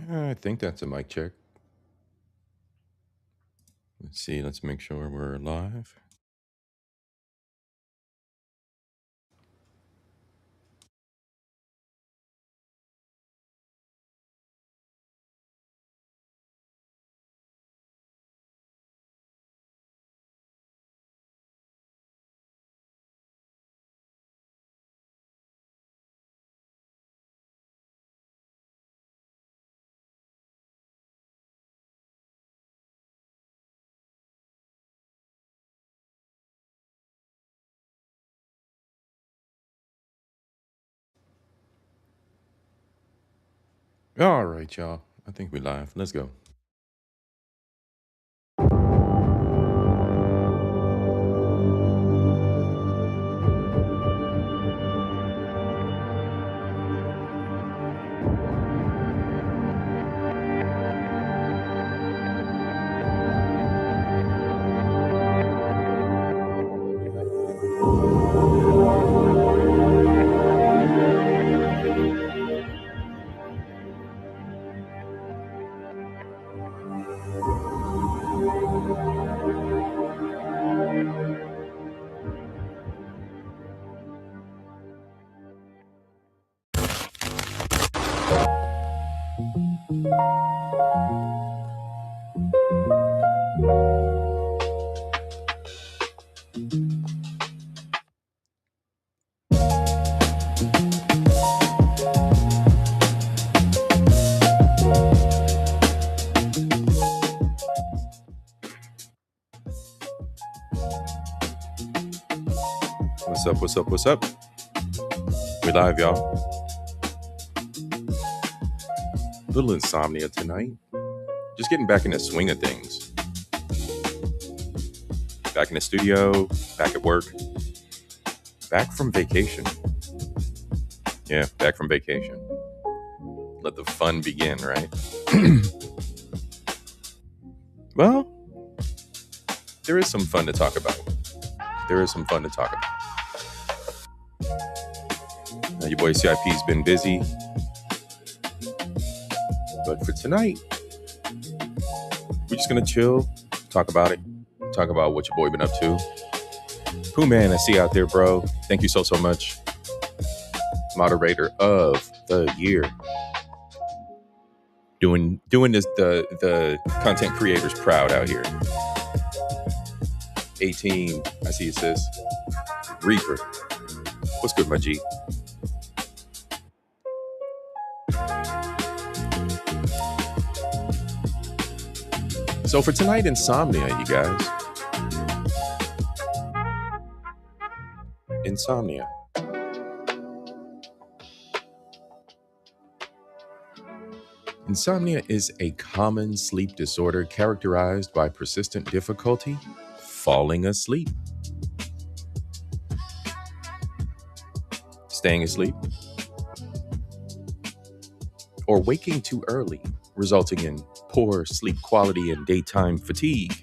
I think that's a mic check. Let's see. Let's make sure we're live. All right, y'all. I think we're live. Let's go. What's up? What's up? What's up? We live, y'all. Little insomnia tonight. Just getting back in the swing of things. Back in the studio. Back at work. Back from vacation. Yeah, back from vacation. Let the fun begin, right? Well, there is some fun to talk about. There is some fun to talk about. Your boy C.I.P's been busy. But for tonight, we're just going to chill, talk about it, talk about what your boy been up to. Pooh Man, I see you out there, bro. Thank you so much. Moderator of the year. Doing this the content creators proud out here. 18, I see you, sis. Reaper. What's good, my G? So for tonight, insomnia, you guys. Insomnia. Insomnia is a common sleep disorder characterized by persistent difficulty falling asleep, staying asleep, or waking too early, resulting in poor sleep quality and daytime fatigue.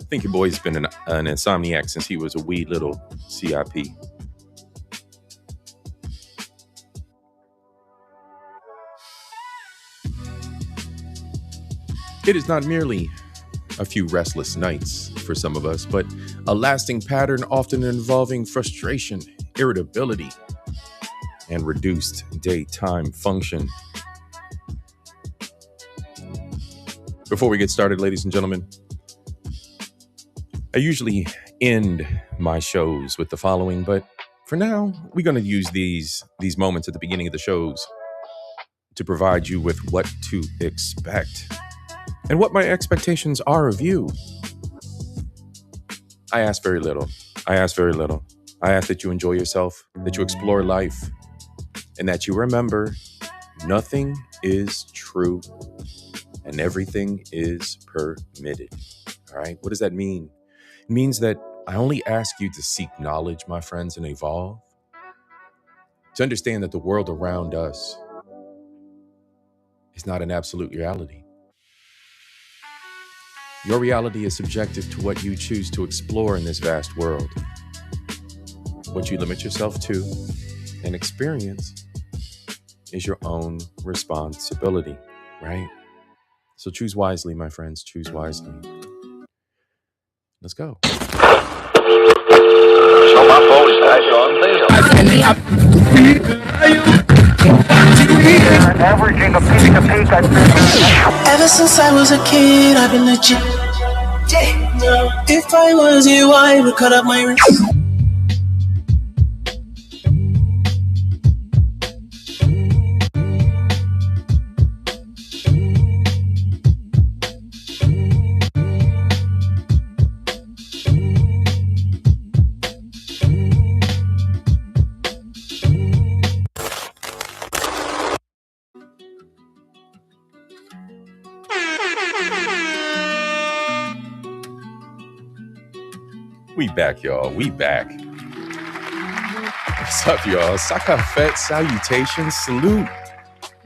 I think your boy's been an insomniac since he was a wee little C.I.P. It is not merely a few restless nights for some of us, but a lasting pattern often involving frustration, irritability, and reduced daytime function. Before we get started, ladies and gentlemen, I usually end my shows with the following, but for now, we're going to use these moments at the beginning of the shows to provide you with what to expect and what my expectations are of you. I ask very little. I ask that you enjoy yourself, that you explore life, and that you remember nothing is true and everything is permitted. All right? What does that mean? It means that I only ask you to seek knowledge, my friends, and evolve. To understand that the world around us is not an absolute reality. Your reality is subjective to what you choose to explore in this vast world. What you limit yourself to and experience is your own responsibility. right? So choose wisely, my friends. Choose wisely. Let's go. So my phone is averaging a peak to peak. Ever since I was a kid, I've been legit. If I was you, I would cut up my wrist. We back, y'all. We back. What's up, y'all? Sakafet, salutations, salute.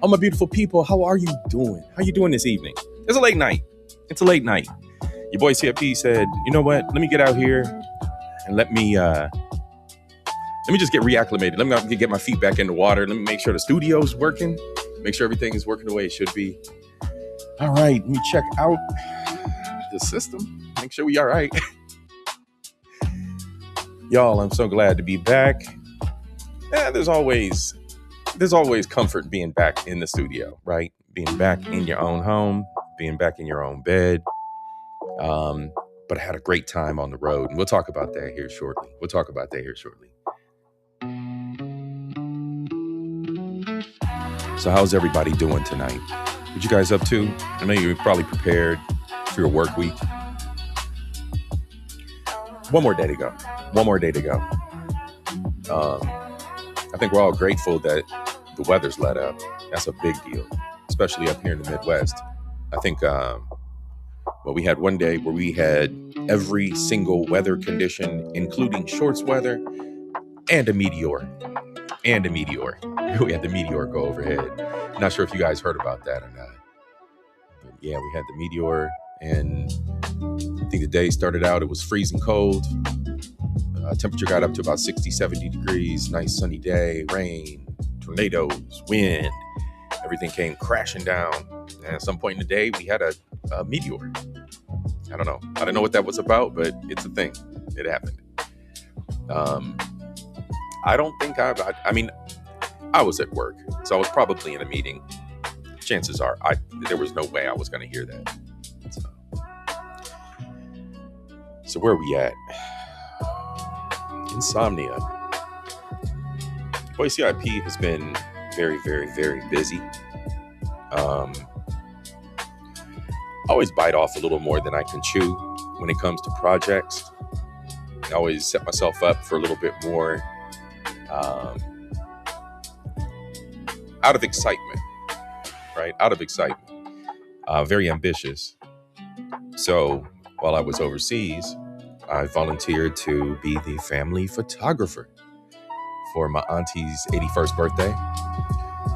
All my beautiful people, how are you doing? How you doing this evening? It's a late night. It's a late night. Your boy C.I.P said, you know what? Let me get out here and let me just get reacclimated. Let me get my feet back in the water. Let me make sure the studio's working. Make sure everything is working the way it should be. All right, let me check out the system. Make sure we all right. Y'all, I'm so glad to be back. Yeah, there's always comfort being back in the studio, right? Being back in your own home, being back in your own bed. But I had a great time on the road, and we'll talk about that here shortly. So how's everybody doing tonight? What you guys up to? I know you're probably prepared for your work week. One more day to go. I think we're all grateful that the weather's let up. That's a big deal, especially up here in the Midwest. I think we had one day where we had every single weather condition, including shorts weather and a meteor. We had the meteor go overhead. Not sure if you guys heard about that or not. But yeah, we had the meteor, and I think the day started out, it was freezing cold. Temperature got up to about 60, 70 degrees. Nice sunny day, rain, tornadoes, wind. Everything came crashing down. And at some point in the day, we had a meteor. I don't know. I don't know what that was about, but it's a thing. It happened. I don't think I was at work, so I was probably in a meeting. Chances are there was no way I was going to hear that. So where are we at? Insomnia. Boy, C.I.P has been very, very, very busy. I always bite off a little more than I can chew when it comes to projects. I always set myself up for a little bit more out of excitement, right? Very ambitious. So while I was overseas, I volunteered to be the family photographer for my auntie's 81st birthday.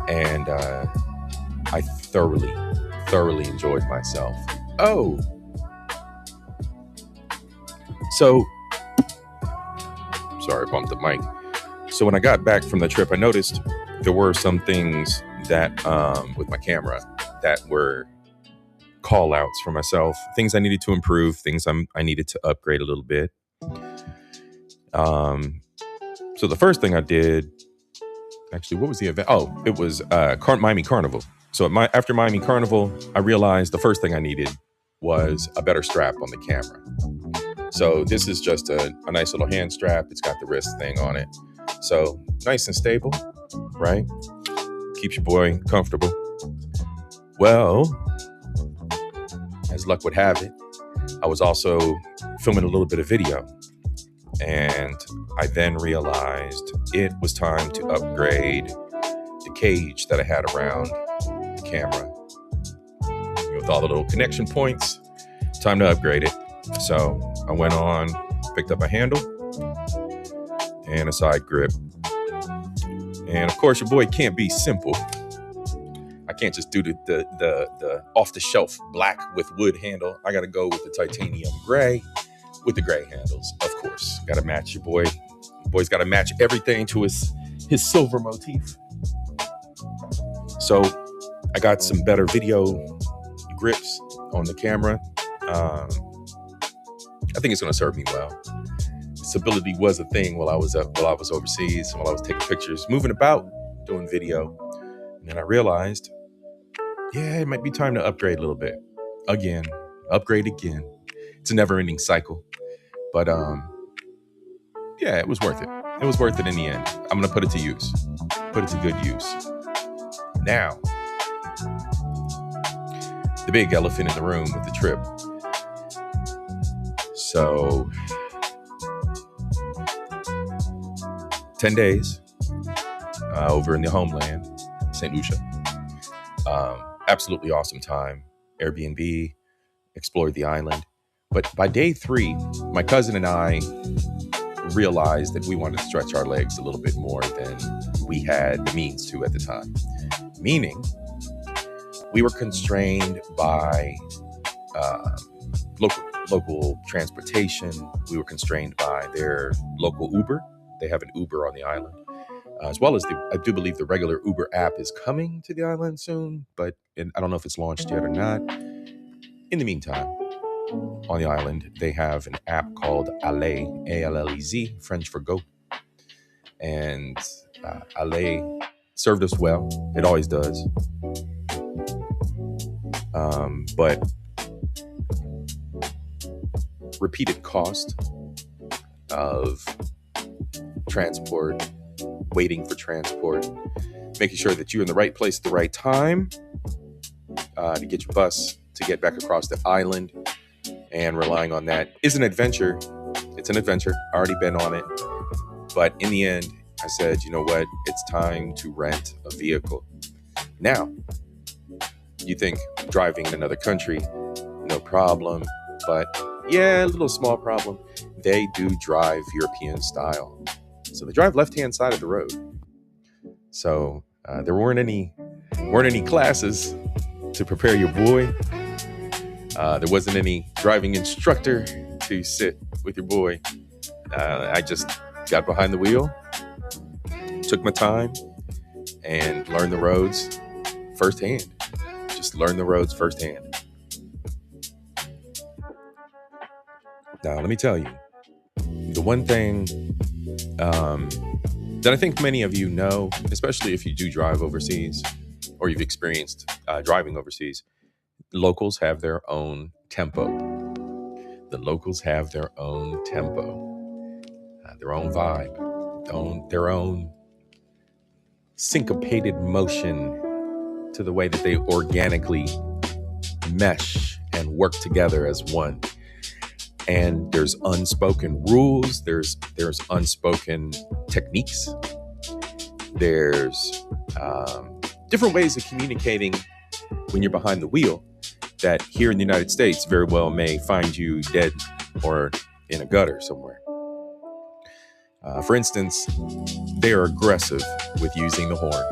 And I thoroughly enjoyed myself. Oh, so, sorry, I bumped the mic. So when I got back from the trip, I noticed there were some things that, with my camera, that were call outs for myself, things I needed to improve, things I needed to upgrade a little bit. So the first thing I did, actually, what was the event? Oh, it was Miami Carnival. So after Miami Carnival, I realized the first thing I needed was a better strap on the camera. So this is just a nice little hand strap. It's got the wrist thing on it. So nice and stable, right? Keeps your boy comfortable. Well, as luck would have it, I was also filming a little bit of video. And I then realized it was time to upgrade the cage that I had around the camera. With all the little connection points, time to upgrade it. So I went on, picked up a handle and a side grip. And of course, your boy can't be simple. I can't just do the off-the-shelf black with wood handle. I got to go with the titanium gray with the gray handles, of course. Got to match your boy. Your boy's got to match everything to his silver motif. So I got some better video grips on the camera. I think it's going to serve me well. Stability was a thing while I was overseas, while I was taking pictures, moving about, doing video. And then I realized, yeah, it might be time to upgrade a little bit. Upgrade again. It's a never-ending cycle. But yeah, it was worth it. It was worth it in the end. I'm going to put it to use. Put it to good use. Now, the big elephant in the room with the trip. So, 10 days over in the homeland, St. Lucia. Absolutely awesome time. Airbnb, explored the island. But by day 3, my cousin and I realized that we wanted to stretch our legs a little bit more than we had the means to at the time. Meaning, we were constrained by local transportation. We were constrained by their local Uber. They have an Uber on the island, as well as I do believe the regular Uber app is coming to the island soon, but I don't know if it's launched yet or not. In the meantime, on the island, they have an app called Allez, A-L-L-E-Z, French for go. And Allez served us well. It always does. But repeated cost of transport, waiting for transport, making sure that you're in the right place at the right time to get your bus to get back across the island, and relying on that is an adventure. It's an adventure. Already been on it. But in the end, I said, you know what? It's time to rent a vehicle. Now, you think driving in another country, no problem. But yeah, a little small problem. They do drive European style. So they drive left-hand side of the road. So there weren't any classes to prepare your boy. There wasn't any driving instructor to sit with your boy. I just got behind the wheel, took my time, and learned the roads firsthand. Just learn the roads firsthand. Now, let me tell you, the one thing that I think many of you know, especially if you do drive overseas or you've experienced driving overseas, locals have their own tempo. The locals have their own tempo, their own vibe, their own syncopated motion to the way that they organically mesh and work together as one. And there's unspoken rules, there's unspoken techniques, there's different ways of communicating when you're behind the wheel that here in the United States very well may find you dead or in a gutter somewhere. For instance, they're aggressive with using the horn.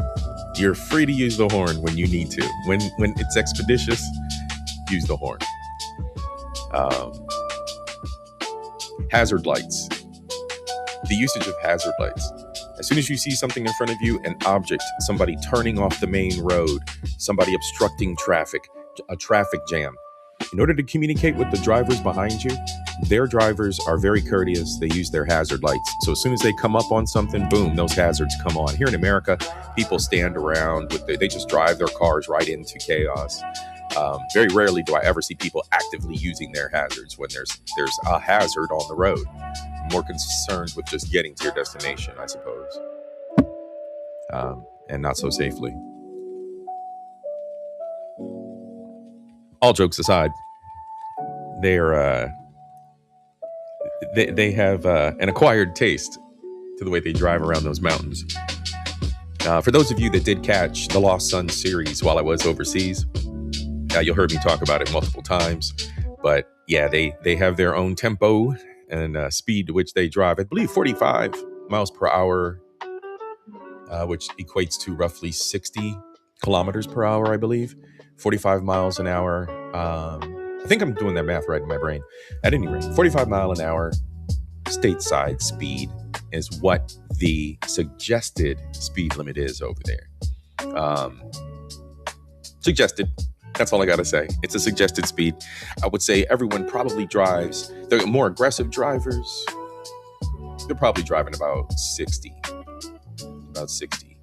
You're free to use the horn when you need to. When it's expeditious, use the horn. Hazard lights. The usage of hazard lights. As soon as you see something in front of you, an object, somebody turning off the main road, somebody obstructing traffic, a traffic jam. In order to communicate with the drivers behind you, their drivers are very courteous. They use their hazard lights. So as soon as they come up on something, boom, those hazards come on. Here in America, people stand around they just drive their cars right into chaos. Very rarely do I ever see people actively using their hazards when there's a hazard on the road. I'm more concerned with just getting to your destination, I suppose, and not so safely. All jokes aside, they have an acquired taste to the way they drive around those mountains. For those of you that did catch the Lost Sun series while I was overseas, you'll heard me talk about it multiple times. But yeah, they have their own tempo and speed to which they drive. I believe 45 miles per hour, which equates to roughly 60 kilometers per hour, I believe. 45 miles an hour. I think I'm doing that math right in my brain. At any rate, 45 mile an hour stateside speed is what the suggested speed limit is over there. Suggested. That's all I got to say. It's a suggested speed. I would say everyone probably drives. The more aggressive drivers, they're probably driving about 60. About 60.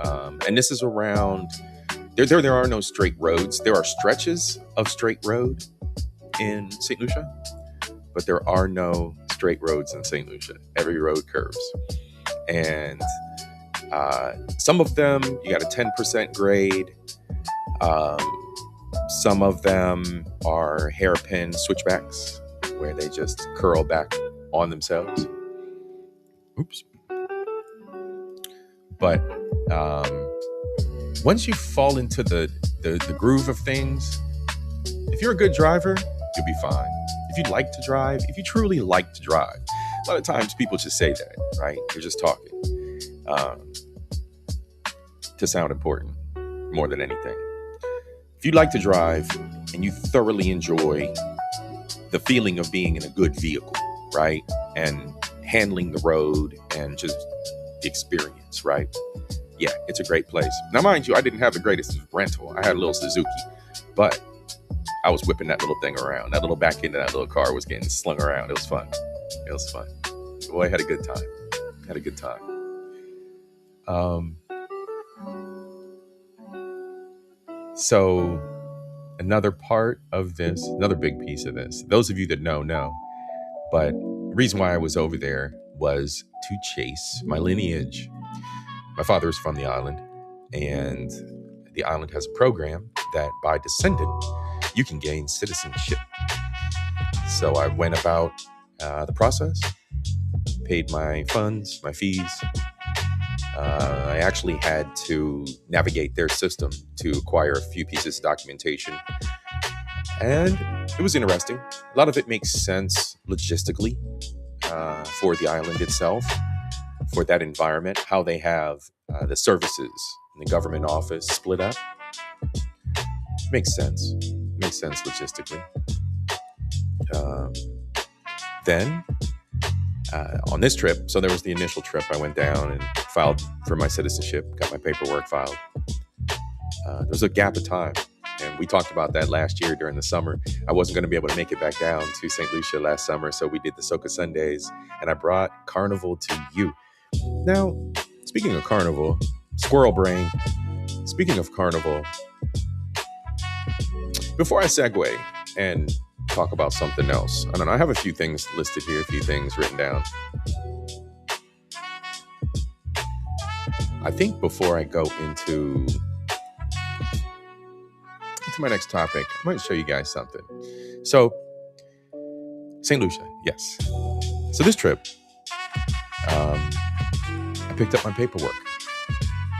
And this is around... There are no straight roads. There are stretches of straight road in St. Lucia, but there are no straight roads in St. Lucia. Every road curves. And some of them, you got a 10% grade. Some of them are hairpin switchbacks where they just curl back on themselves. Oops. But once you fall into the groove of things, if you're a good driver, you'll be fine. If you like to drive, if you truly like to drive, a lot of times people just say that, right? They're just talking to sound important more than anything. If you like to drive and you thoroughly enjoy the feeling of being in a good vehicle, right? And handling the road and just the experience, right? Yeah, it's a great place. Now, mind you, I didn't have the greatest rental. I had a little Suzuki, but I was whipping that little thing around. That little back end of that little car was getting slung around. It was fun. It was fun. Boy, I had a good time. Had a good time. So another part of this, another big piece of this, those of you that know, but the reason why I was over there was to chase my lineage. My father is from the island, and the island has a program that by descendant, you can gain citizenship. So I went about the process, paid my funds, my fees. I actually had to navigate their system to acquire a few pieces of documentation. And it was interesting. A lot of it makes sense logistically for the island itself, for that environment, how they have the services in the government office split up. Makes sense. Makes sense logistically. Then on this trip, so there was the initial trip, I went down and filed for my citizenship, got my paperwork filed. There was a gap of time, and we talked about that last year during the summer. I wasn't going to be able to make it back down to St. Lucia last summer, so we did the Soca Sundays, and I brought Carnival to you. Now, speaking of Carnival, squirrel brain, speaking of Carnival, before I segue and talk about something else, I don't know, I have a few things listed here, a few things written down. I think before I go into my next topic, I might show you guys something. So, St. Lucia, yes. So this trip, I picked up my paperwork.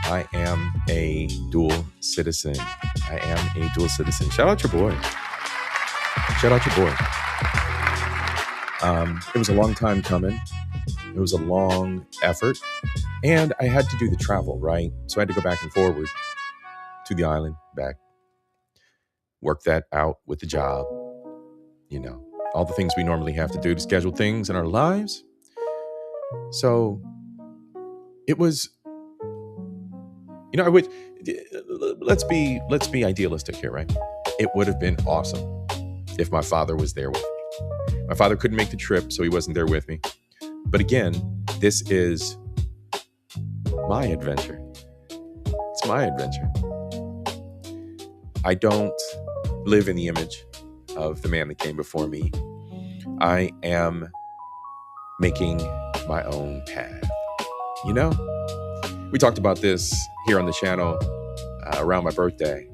I am a dual citizen. Shout out your boy. It was a long time coming. It was a long effort. And I had to do the travel, right? So I had to go back and forward to the island, back. Work that out with the job. You know, all the things we normally have to do to schedule things in our lives. So it was, you know, let's be idealistic here, right? It would have been awesome if my father was there with me. My father couldn't make the trip, so he wasn't there with me. But again, this is my adventure. It's my adventure. I don't live in the image of the man that came before me. I am making my own path. You know, we talked about this here on the channel around my birthday,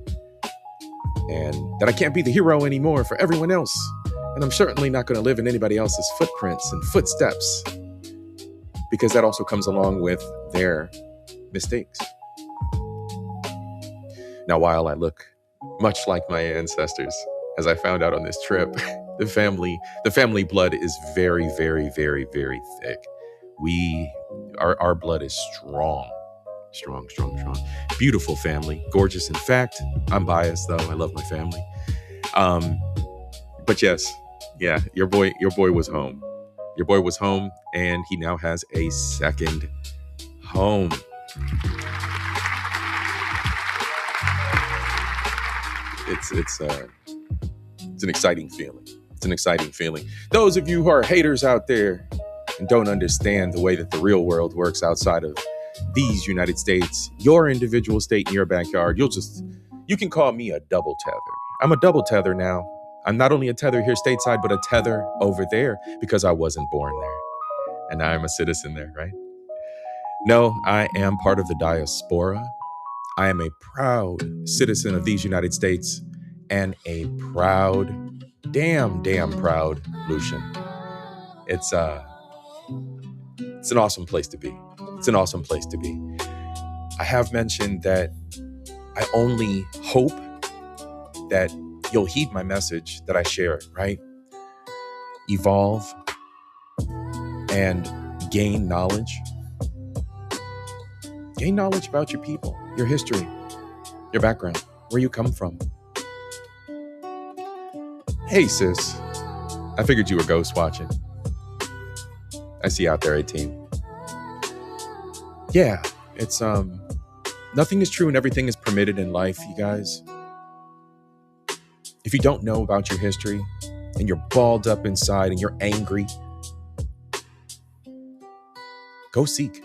and that I can't be the hero anymore for everyone else. And I'm certainly not going to live in anybody else's footprints and footsteps, because that also comes along with their mistakes. Now, while I look much like my ancestors, as I found out on this trip, the family blood is very, very, very, very thick. Our blood is strong. Beautiful family, gorgeous. In fact, I'm biased though. I love my family. But yes, yeah, your boy was home. Your boy was home, and he now has a second home. it's an exciting feeling. It's an exciting feeling. Those of you who are haters out there and don't understand the way that the real world works outside of these United States, your individual state in your backyard, you can call me a double tether. I'm a double tether now. I'm not only a tether here stateside, but a tether over there because I wasn't born there. And now I'm a citizen there, right? No, I am part of the diaspora. I am a proud citizen of these United States and a proud, damn proud Lucian. It's an awesome place to be. It's an awesome place to be. I have mentioned that I only hope that you'll heed my message that I share, right? Evolve and gain knowledge. Gain knowledge about your people, your history, your background, where you come from. Hey, sis. I figured you were ghost watching. I see you out there, 18. Yeah, it's nothing is true and everything is permitted in life, you guys. If you don't know about your history and you're balled up inside and you're angry, go seek.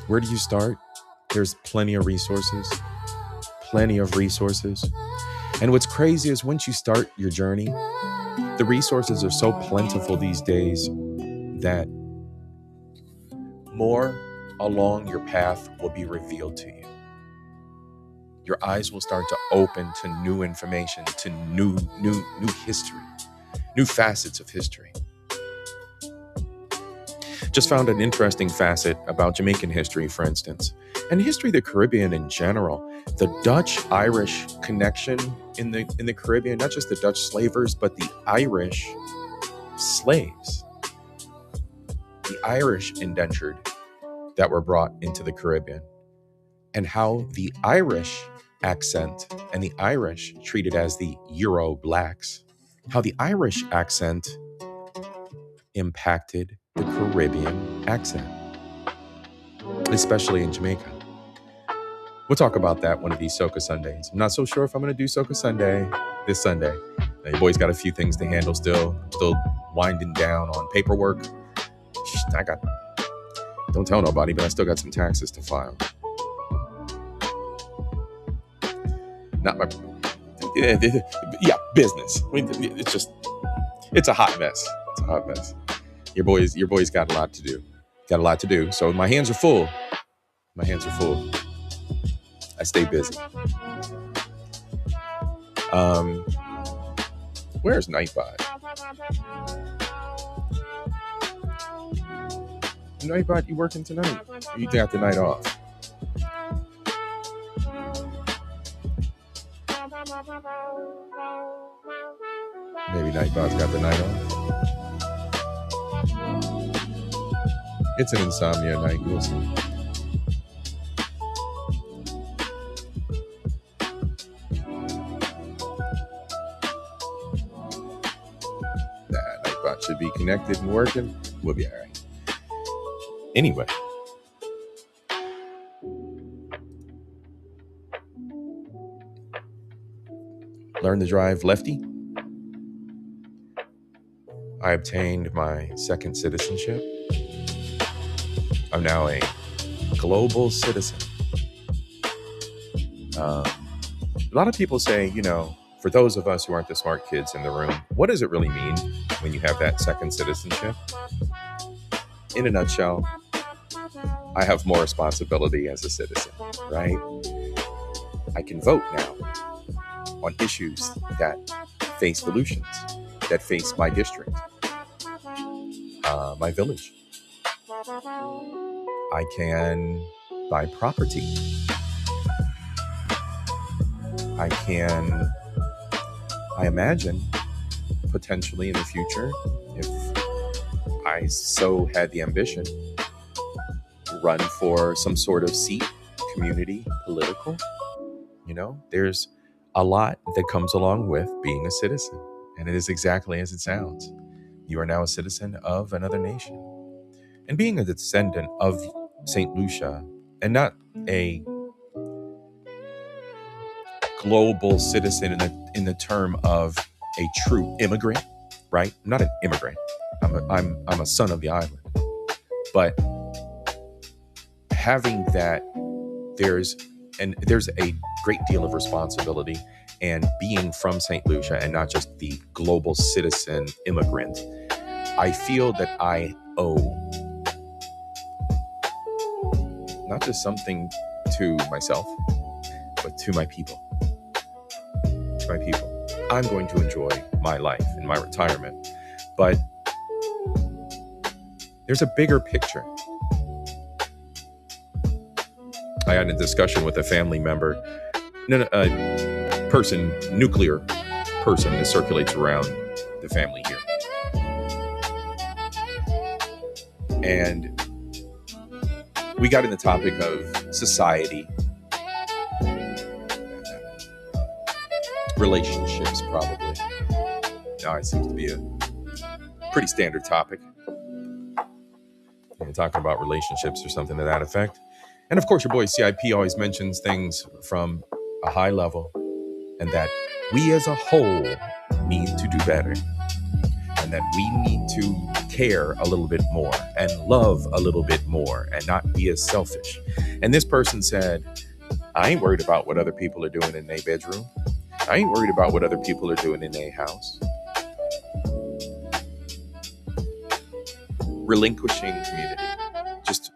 Where do you start? There's plenty of resources. And what's crazy is once you start your journey, the resources are so plentiful these days that more along your path will be revealed to you. Your eyes will start to open to new information, to new history, new facets of history. Just found an interesting facet about Jamaican history, for instance, and history of the Caribbean in general. The Dutch-Irish connection in the Caribbean, not just the Dutch slavers, but the Irish slaves, the Irish indentured that were brought into the Caribbean, and how the Irish accent and the Irish treated as the Euro blacks, how the Irish accent impacted the Caribbean accent, especially in Jamaica. We'll talk about that one of these Soca Sundays. I'm not so sure if I'm going to do Soca Sunday this Sunday. Now, your boy's got a few things to handle still winding down on paperwork. Don't tell nobody, but I still got some taxes to file. Not my, business. I mean, it's a hot mess. It's a hot mess. Your boy's got a lot to do. So my hands are full. I stay busy. Where's Nightbot? Nightbot, you working tonight? Or you got the night off? Maybe Nightbot's got the night off. It's an insomnia night. We'll see. Nightbot should be connected and working. We'll be all right. Anyway. Learn to drive lefty. I obtained my second citizenship. I'm now a global citizen. A lot of people say, for those of us who aren't the smart kids in the room, what does it really mean when you have that second citizenship? In a nutshell, I have more responsibility as a citizen, right? I can vote now on issues that face Volusians, that face my district, my village. I can buy property. I imagine, potentially in the future, if I so had the ambition, run for some sort of seat, community, political. There's a lot that comes along with being a citizen. And it is exactly as it sounds. You are now a citizen of another nation. And being a descendant of St. Lucia, and not a global citizen in the term of a true immigrant, right? I'm not an immigrant. I'm a son of the island. But having that, there's a great deal of responsibility, and being from St. Lucia and not just the global citizen immigrant, I feel that I owe not just something to myself, but to my people. To my people. I'm going to enjoy my life in my retirement, but there's a bigger picture. I had a discussion with a family member, nuclear person that circulates around the family here. And we got in the topic of society, relationships, probably. Now, it seems to be a pretty standard topic. We're talking about relationships or something to that effect. And of course, your boy C.I.P. always mentions things from a high level, and that we as a whole need to do better, and that we need to care a little bit more and love a little bit more and not be as selfish. And this person said, I ain't worried about what other people are doing in their bedroom. I ain't worried about what other people are doing in their house. Relinquishing community. Just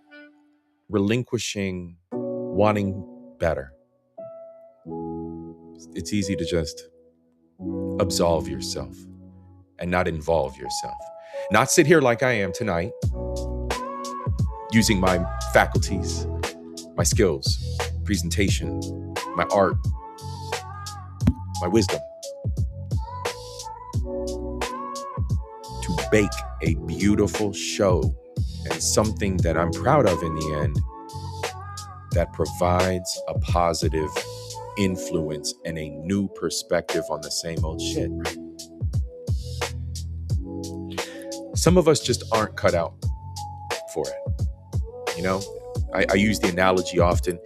relinquishing wanting better. It's easy to just absolve yourself and not involve yourself. Not sit here like I am tonight, using my faculties, my skills, presentation, my art, my wisdom, to bake a beautiful show and something that I'm proud of in the end, that provides a positive influence and a new perspective on the same old shit, right? Some of us just aren't cut out for it. You know, I use the analogy often.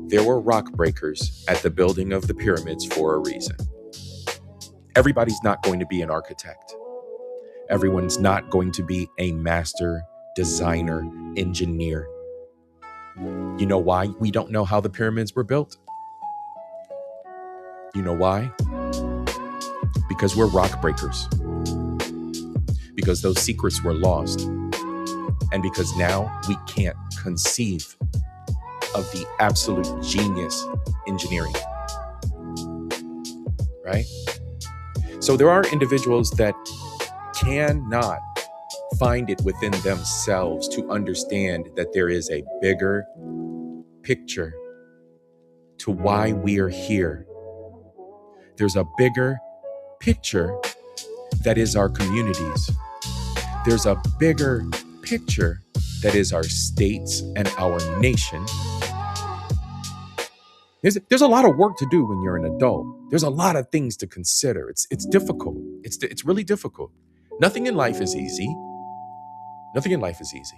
There were rock breakers at the building of the pyramids for a reason. Everybody's not going to be an architect. Everyone's not going to be a master designer, engineer. You know why we don't know how the pyramids were built? You know why? Because we're rock breakers. Because those secrets were lost. And because now we can't conceive of the absolute genius engineering. Right? So there are individuals that cannot find it within themselves to understand that there is a bigger picture to why we are here. There's a bigger picture that is our communities. There's a bigger picture that is our states and our nation. There's a lot of work to do when you're an adult. There's a lot of things to consider. It's difficult. It's really difficult. Nothing in life is easy. Nothing in life is easy.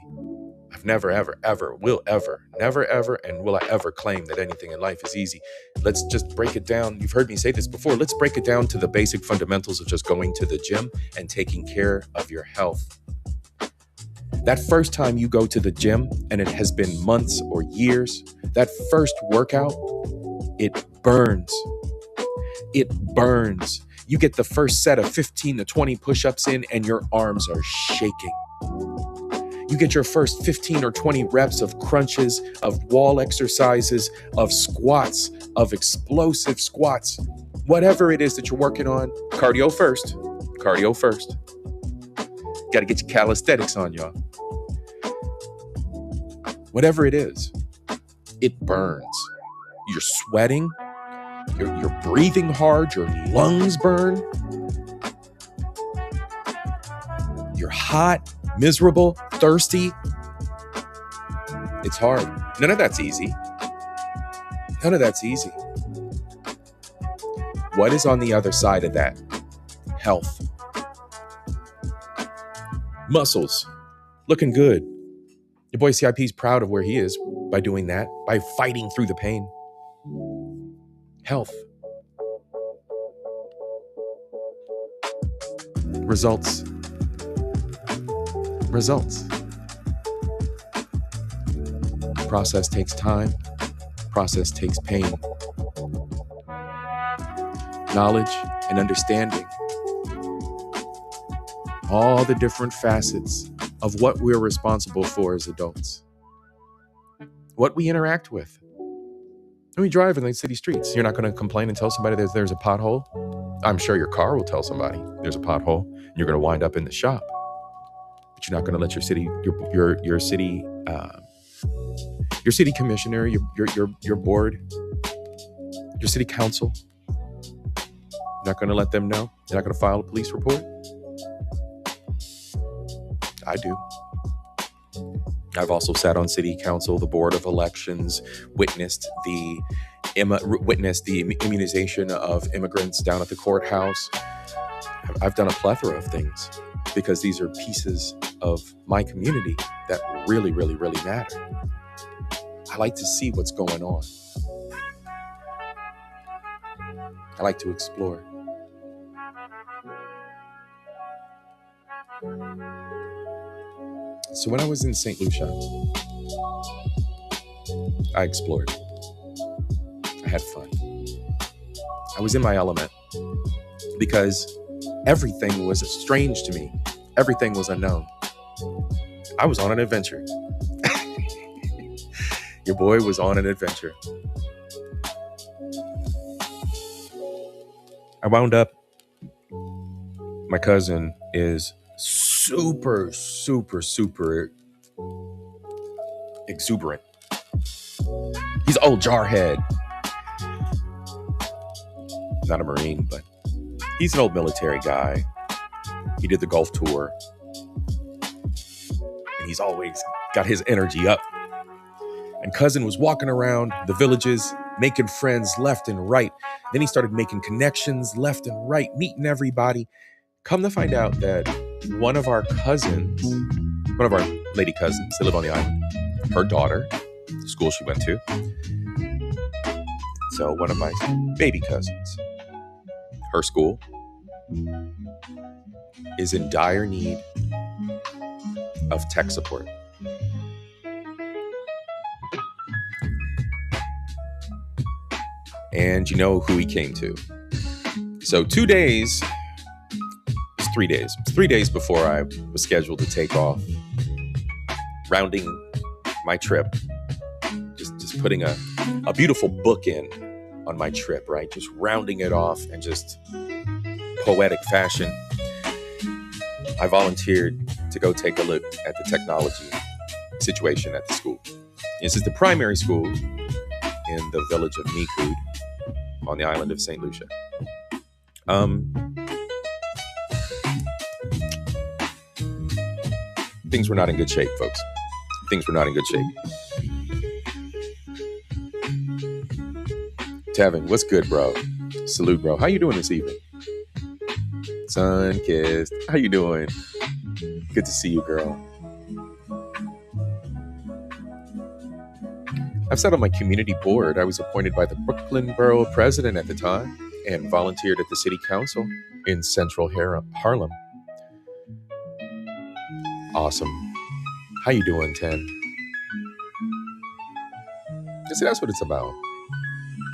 I've never, ever, ever, will ever, never, ever, and will I ever claim that anything in life is easy. Let's just break it down. You've heard me say this before. Let's break it down to the basic fundamentals of just going to the gym and taking care of your health. That first time you go to the gym, and it has been months or years, that first workout, it burns. It burns. You get the first set of 15 to 20 push-ups in, and your arms are shaking. You get your first 15 or 20 reps of crunches, of wall exercises, of squats, of explosive squats. Whatever it is that you're working on, cardio first. Cardio first. Got to get your calisthenics on, y'all. Whatever it is, it burns. You're sweating. You're breathing hard. Your lungs burn. You're hot, miserable, thirsty. It's hard. None of that's easy. None of that's easy. What is on the other side of that? Health. Muscles. Looking good. Your boy CIP is proud of where he is by doing that, by fighting through the pain. Health. Results. Process takes time. Process takes pain. Knowledge and understanding. All the different facets of what we're responsible for as adults. What we interact with. When we drive in the city streets, you're not going to complain and tell somebody there's a pothole. I'm sure your car will tell somebody there's a pothole. And you're going to wind up in the shop. But you're not going to let your city commissioner, your board, your city council. You're not going to let them know. You're not going to file a police report. I do. I've also sat on city council, the board of elections, witnessed the immunization of immigrants down at the courthouse. I've done a plethora of things because these are pieces of my community that really, really, really matter. I like to see what's going on. I like to explore. So when I was in St. Lucia, I explored. I had fun. I was in my element because everything was strange to me. Everything was unknown. I was on an adventure. Your boy was on an adventure. I wound up, my cousin is super, super, super exuberant. He's old jarhead. Not a Marine, but he's an old military guy. He did the Gulf tour. And he's always got his energy up. And cousin was walking around the villages, making friends left and right. Then he started making connections left and right, meeting everybody. Come to find out that one of our lady cousins, they live on the island, her daughter, the school she went to. So one of my baby cousins, her school is in dire need of tech support. And you know who he came to. So 2 days, it's 3 days. It's 3 days before I was scheduled to take off, rounding my trip, just putting a beautiful bookend on my trip, right? Just rounding it off in just poetic fashion. I volunteered to go take a look at the technology situation at the school. This is the primary school in the village of Mikud on the island of St. Lucia. Things were not in good shape, folks. Things were not in good shape. Tevin, what's good, bro? Salute, bro. How you doing this evening? Sun-kissed. How you doing? Good to see you, girl. I've sat on my community board. I was appointed by the Brooklyn Borough president at the time and volunteered at the city council in central Harlem. Awesome. How you doing, Ten? See, that's what it's about.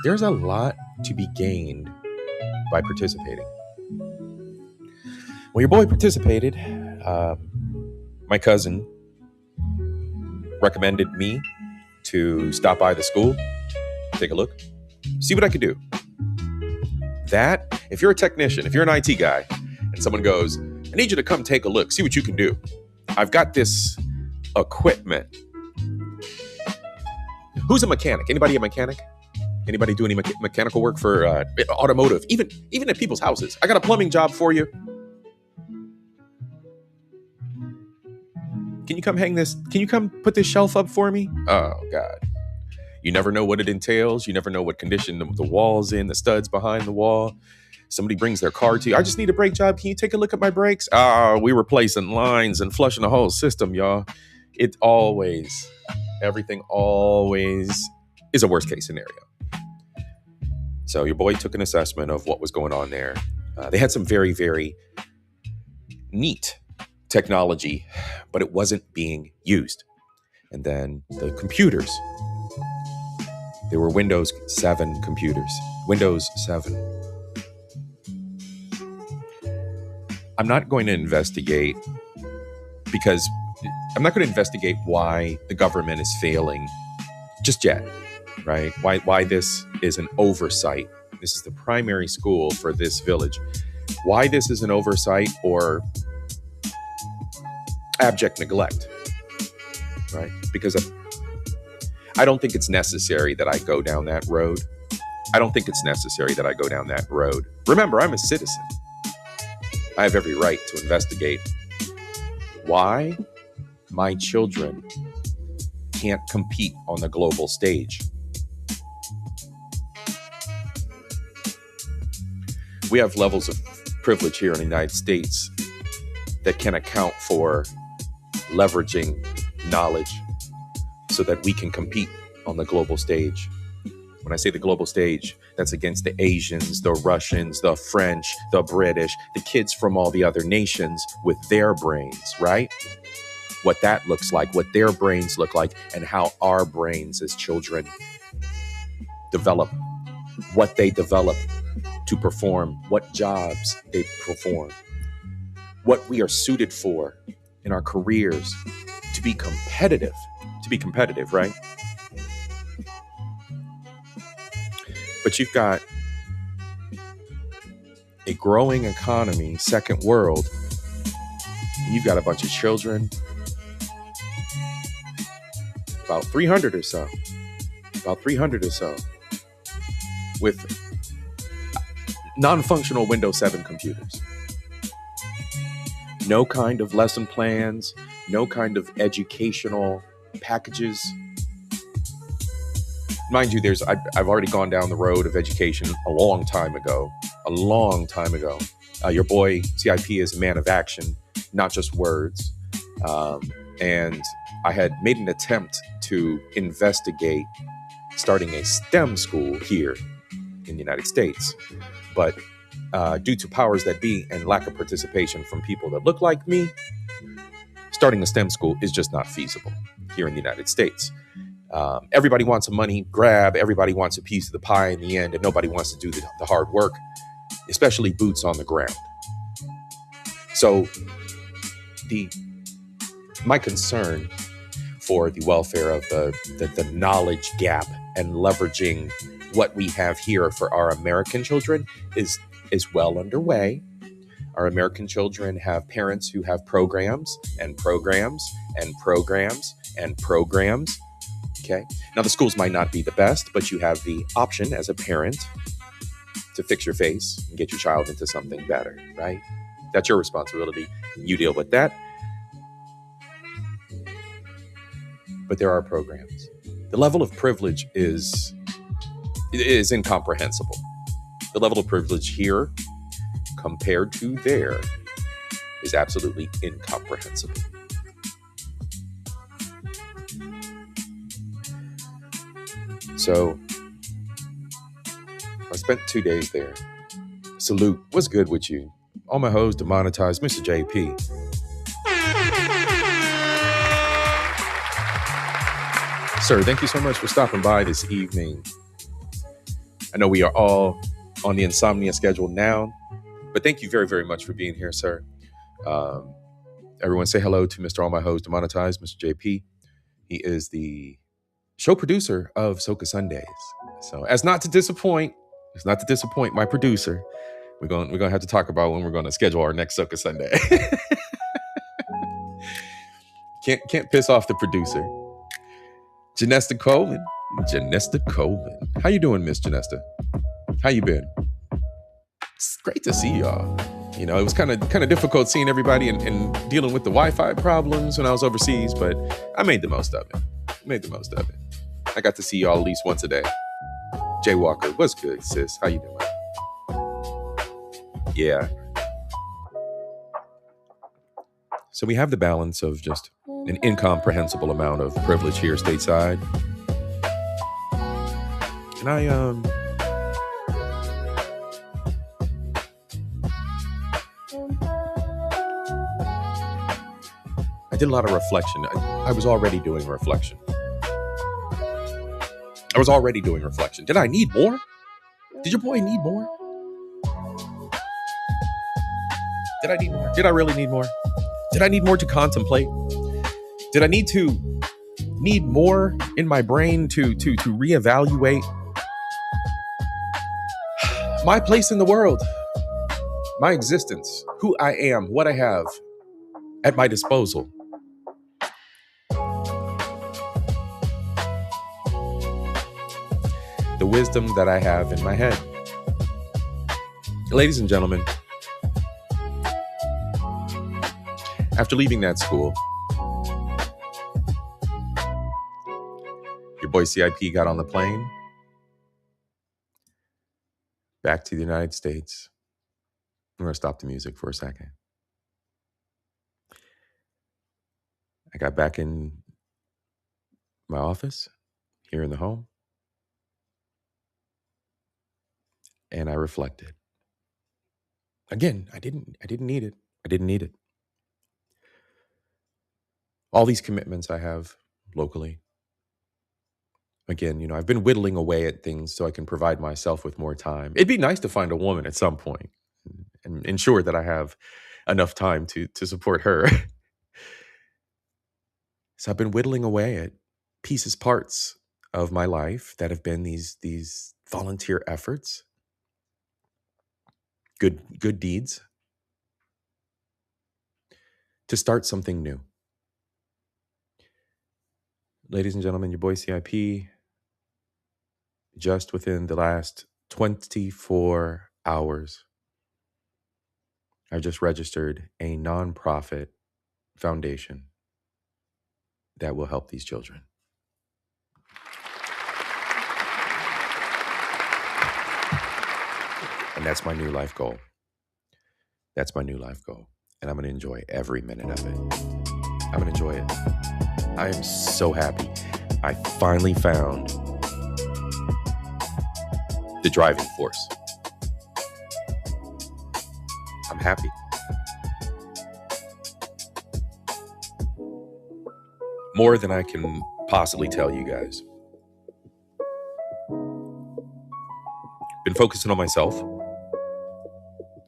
There's a lot to be gained by participating. Well, your boy participated. My cousin recommended me to stop by the school, take a look, see what I could do. That, if you're a technician, if you're an IT guy, and someone goes, I need you to come take a look, see what you can do. I've got this equipment. Who's a mechanic? Anybody a mechanic? Anybody do any mechanical work for automotive? Even at people's houses. I got a plumbing job for you. Can you come hang this? Can you come put this shelf up for me? Oh, God. You never know what it entails. You never know what condition the wall's in, the studs behind the wall. Somebody brings their car to you. I just need a brake job. Can you take a look at my brakes? We were placing lines and flushing the whole system, y'all. Everything always is a worst case scenario. So your boy took an assessment of what was going on there. They had some very, very neat technology, but it wasn't being used. And then the computers, there were Windows 7 computers. Windows 7. I'm not going to investigate because I'm not going to investigate why the government is failing just yet, right? Why this is an oversight. This is the primary school for this village. Why this is an oversight or abject neglect, right? Because I don't think it's necessary that I go down that road. I don't think it's necessary that I go down that road. Remember, I'm a citizen. I have every right to investigate why my children can't compete on the global stage. We have levels of privilege here in the United States that can account for leveraging knowledge so that we can compete on the global stage. When I say the global stage, that's against the Asians, the Russians, the French, the British, the kids from all the other nations with their brains, right? What that looks like, what their brains look like, and how our brains as children develop, what they develop to perform, what jobs they perform, what we are suited for in our careers to be competitive, right? But you've got a growing economy, second world. You've got a bunch of children, about 300 or so, with non-functional Windows 7 computers. No kind of lesson plans, no kind of educational packages. Mind you, I've already gone down the road of education a long time ago. Your boy C.I.P. is a man of action, not just words. And I had made an attempt to investigate starting a STEM school here in the United States. But due to powers that be and lack of participation from people that look like me, starting a STEM school is just not feasible here in the United States. Everybody wants a money grab. Everybody wants a piece of the pie in the end, and nobody wants to do the hard work, especially boots on the ground. So my concern for the welfare of the knowledge gap and leveraging what we have here for our American children is well underway. Our American children have parents who have programs and programs and programs and programs. Okay. Now, the schools might not be the best, but you have the option as a parent to fix your face and get your child into something better, right? That's your responsibility. You deal with that. But there are programs. The level of privilege is incomprehensible. The level of privilege here compared to there is absolutely incomprehensible. So I spent 2 days there. Salute. What's good with you? All my hoes demonetized. Mr. JP. Sir, thank you so much for stopping by this evening. I know we are all on the insomnia schedule now, but thank you very, very much for being here, sir. Everyone say hello to Mr. All My Hoes Demonetized, Mr. JP. He is the show producer of Soca Sundays. So as not to disappoint my producer, we're gonna have to talk about when we're gonna schedule our next Soca Sunday. Can't piss off the producer. Janesta Coleman. How you doing, Miss Janesta? How you been? It's great to see y'all. You know, it was kind of difficult seeing everybody and dealing with the Wi-Fi problems when I was overseas, but I made the most of it. I got to see y'all at least once a day. Jay Walker, what's good, sis? How you doing? Yeah. So we have the balance of just an incomprehensible amount of privilege here stateside. And I did a lot of reflection. I was already doing reflection. Did I need more? Did your boy need more? Did I need more? Did I really need more? Did I need more to contemplate? Did I need more in my brain to reevaluate my place in the world, my existence, who I am, what I have at my disposal? The wisdom that I have in my head. Ladies and gentlemen, after leaving that school, your boy C.I.P. got on the plane back to the United States. I'm going to stop the music for a second. I got back in my office here in the home, and I reflected. Again, I didn't need it. I didn't need it. All these commitments I have locally. Again, I've been whittling away at things so I can provide myself with more time. It'd be nice to find a woman at some point and ensure that I have enough time to support her. So I've been whittling away at parts of my life that have been these volunteer efforts, good deeds, to start something new. Ladies and gentlemen, your boy C.I.P., just within the last 24 hours, I've just registered a nonprofit foundation that will help these children. And that's my new life goal. And I'm going to enjoy every minute of it. I'm going to enjoy it. I am so happy. I finally found the driving force. I'm happy. More than I can possibly tell you guys. Been focusing on myself,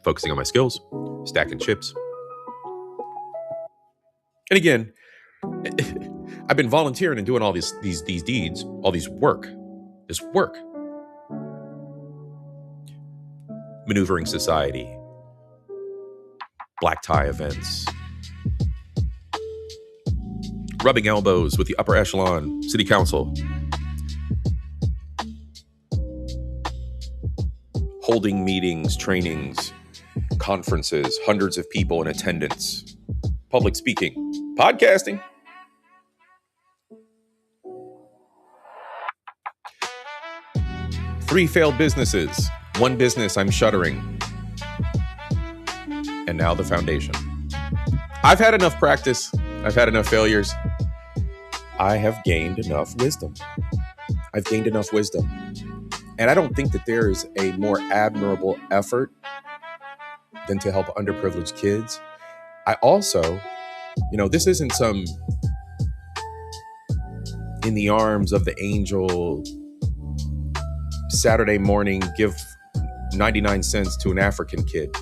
focusing on my skills, stacking chips. And again, I've been volunteering and doing all these deeds, all this work. Maneuvering society, black tie events, rubbing elbows with the upper echelon city council, holding meetings, trainings, conferences, hundreds of people in attendance, public speaking, podcasting. Three failed businesses. One business I'm shuttering. And now the foundation. I've had enough practice. I've had enough failures. I have gained enough wisdom. And I don't think that there is a more admirable effort than to help underprivileged kids. I also, this isn't some in the arms of the angel Saturday morning, give 99 cents to an African kid.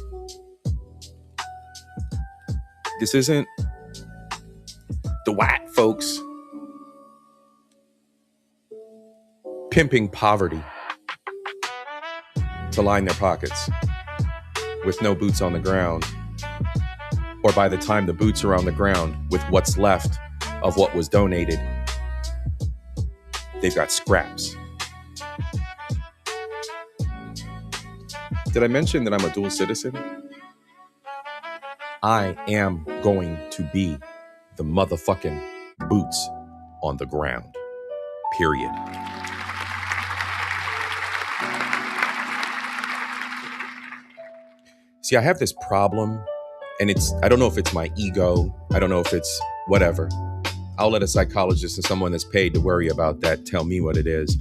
This isn't the white folks pimping poverty to line their pockets with no boots on the ground, or by the time the boots are on the ground with what's left of what was donated, they've got scraps. Did I mention that I'm a dual citizen? I am going to be the motherfucking boots on the ground. Period. See, I have this problem, and I don't know if it's my ego. I don't know if it's whatever. I'll let a psychologist and someone that's paid to worry about that tell me what it is.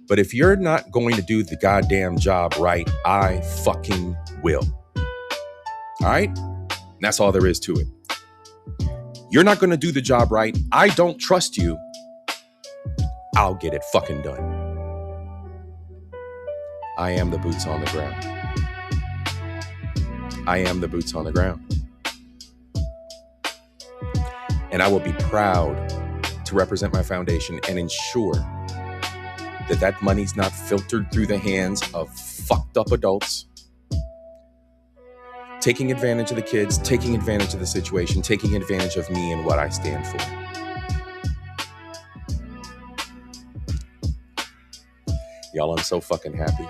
But if you're not going to do the goddamn job right, I fucking will. All right? And that's all there is to it. You're not going to do the job right. I don't trust you. I'll get it fucking done. I am the boots on the ground. I am the boots on the ground. And I will be proud to represent my foundation and ensure that that money's not filtered through the hands of fucked up adults, taking advantage of the kids, taking advantage of the situation, taking advantage of me and what I stand for. Y'all, I'm so fucking happy.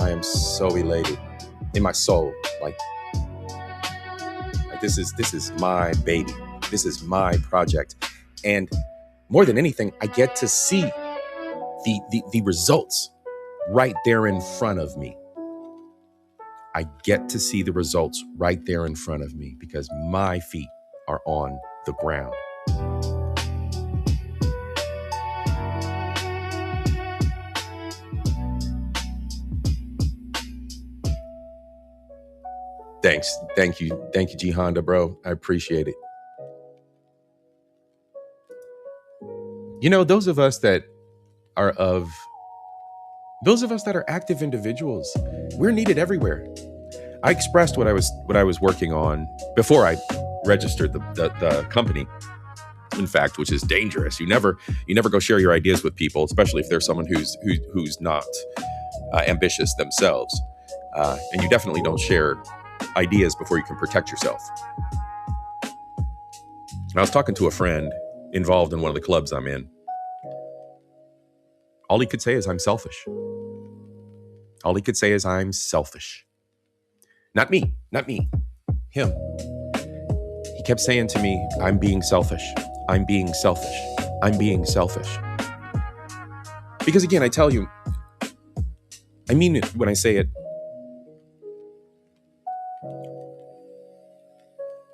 I am so elated in my soul. Like this is my baby. This is my project. And more than anything, I get to see the results right there in front of me. I get to see the results right there in front of me because my feet are on the ground. Thanks. Thank you, G Honda, bro. I appreciate it. You know, those of us that are active individuals, we're needed everywhere. I expressed what I was working on before I registered the company. In fact, which is dangerous. You never go share your ideas with people, especially if there's someone who's not ambitious themselves. And you definitely don't share ideas before you can protect yourself. I was talking to a friend involved in one of the clubs I'm in. All he could say is, I'm selfish. All he could say is, I'm selfish. Not me, him. He kept saying to me, I'm being selfish. I'm being selfish. I'm being selfish. Because again, I tell you, I mean it when I say it.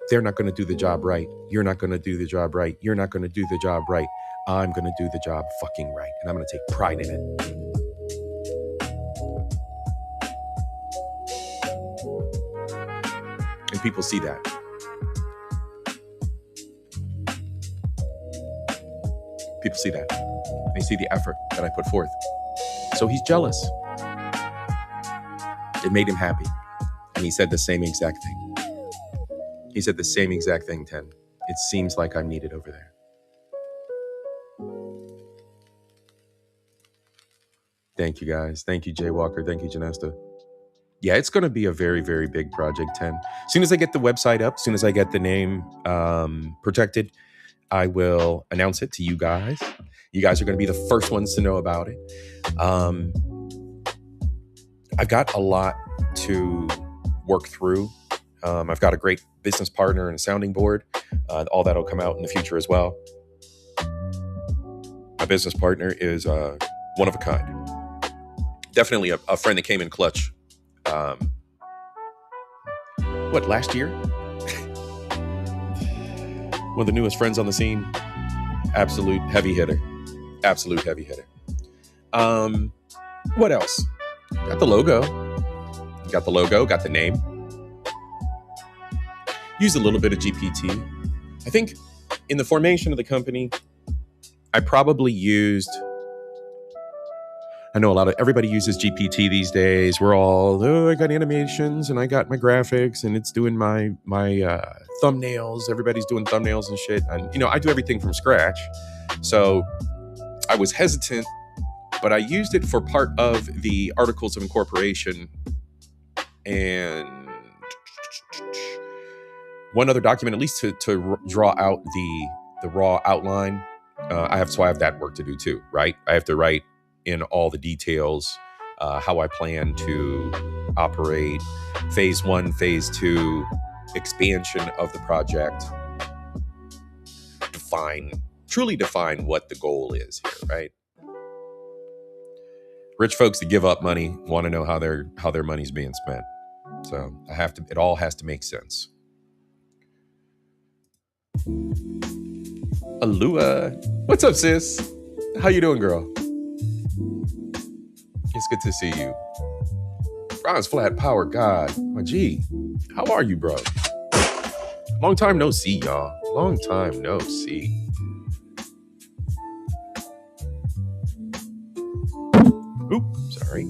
They're not going to do the job right. You're not going to do the job right. You're not going to do the job right. I'm going to do the job fucking right. And I'm going to take pride in it. And people see that. People see that. They see the effort that I put forth. So he's jealous. It made him happy. And he said the same exact thing. He said the same exact thing, Ten. It seems like I'm needed over there. Thank you, guys. Thank you, Jay Walker. Thank you, Janesta. Yeah, it's going to be a very, very big project, 10. As soon as I get the website up, as soon as I get the name protected, I will announce it to you guys. You guys are going to be the first ones to know about it. I've got a lot to work through. I've got a great business partner and a sounding board. All that will come out in the future as well. My business partner is one of a kind. Definitely a friend that came in clutch. Last year? One of the newest friends on the scene. Absolute heavy hitter. Absolute heavy hitter. What else? Got the logo. Got the name. Used a little bit of GPT. I think in the formation of the company, I probably used, I know everybody uses GPT these days. We're all, I got animations and I got my graphics and it's doing my thumbnails. Everybody's doing thumbnails and shit. And, I do everything from scratch. So I was hesitant, but I used it for part of the articles of incorporation and one other document, at least to draw out the raw outline. I have that work to do too, right? I have to write in all the details, how I plan to operate, phase 1, phase 2, expansion of the project, truly define what the goal is here, right? Rich folks that give up money want to know how their money's being spent. So it all has to make sense. Alua, what's up, sis? How you doing, girl? It's good to see you. Bronze Flat Power God, my G. How are you, bro? Long time no see, y'all. Long time no see. Oop, sorry.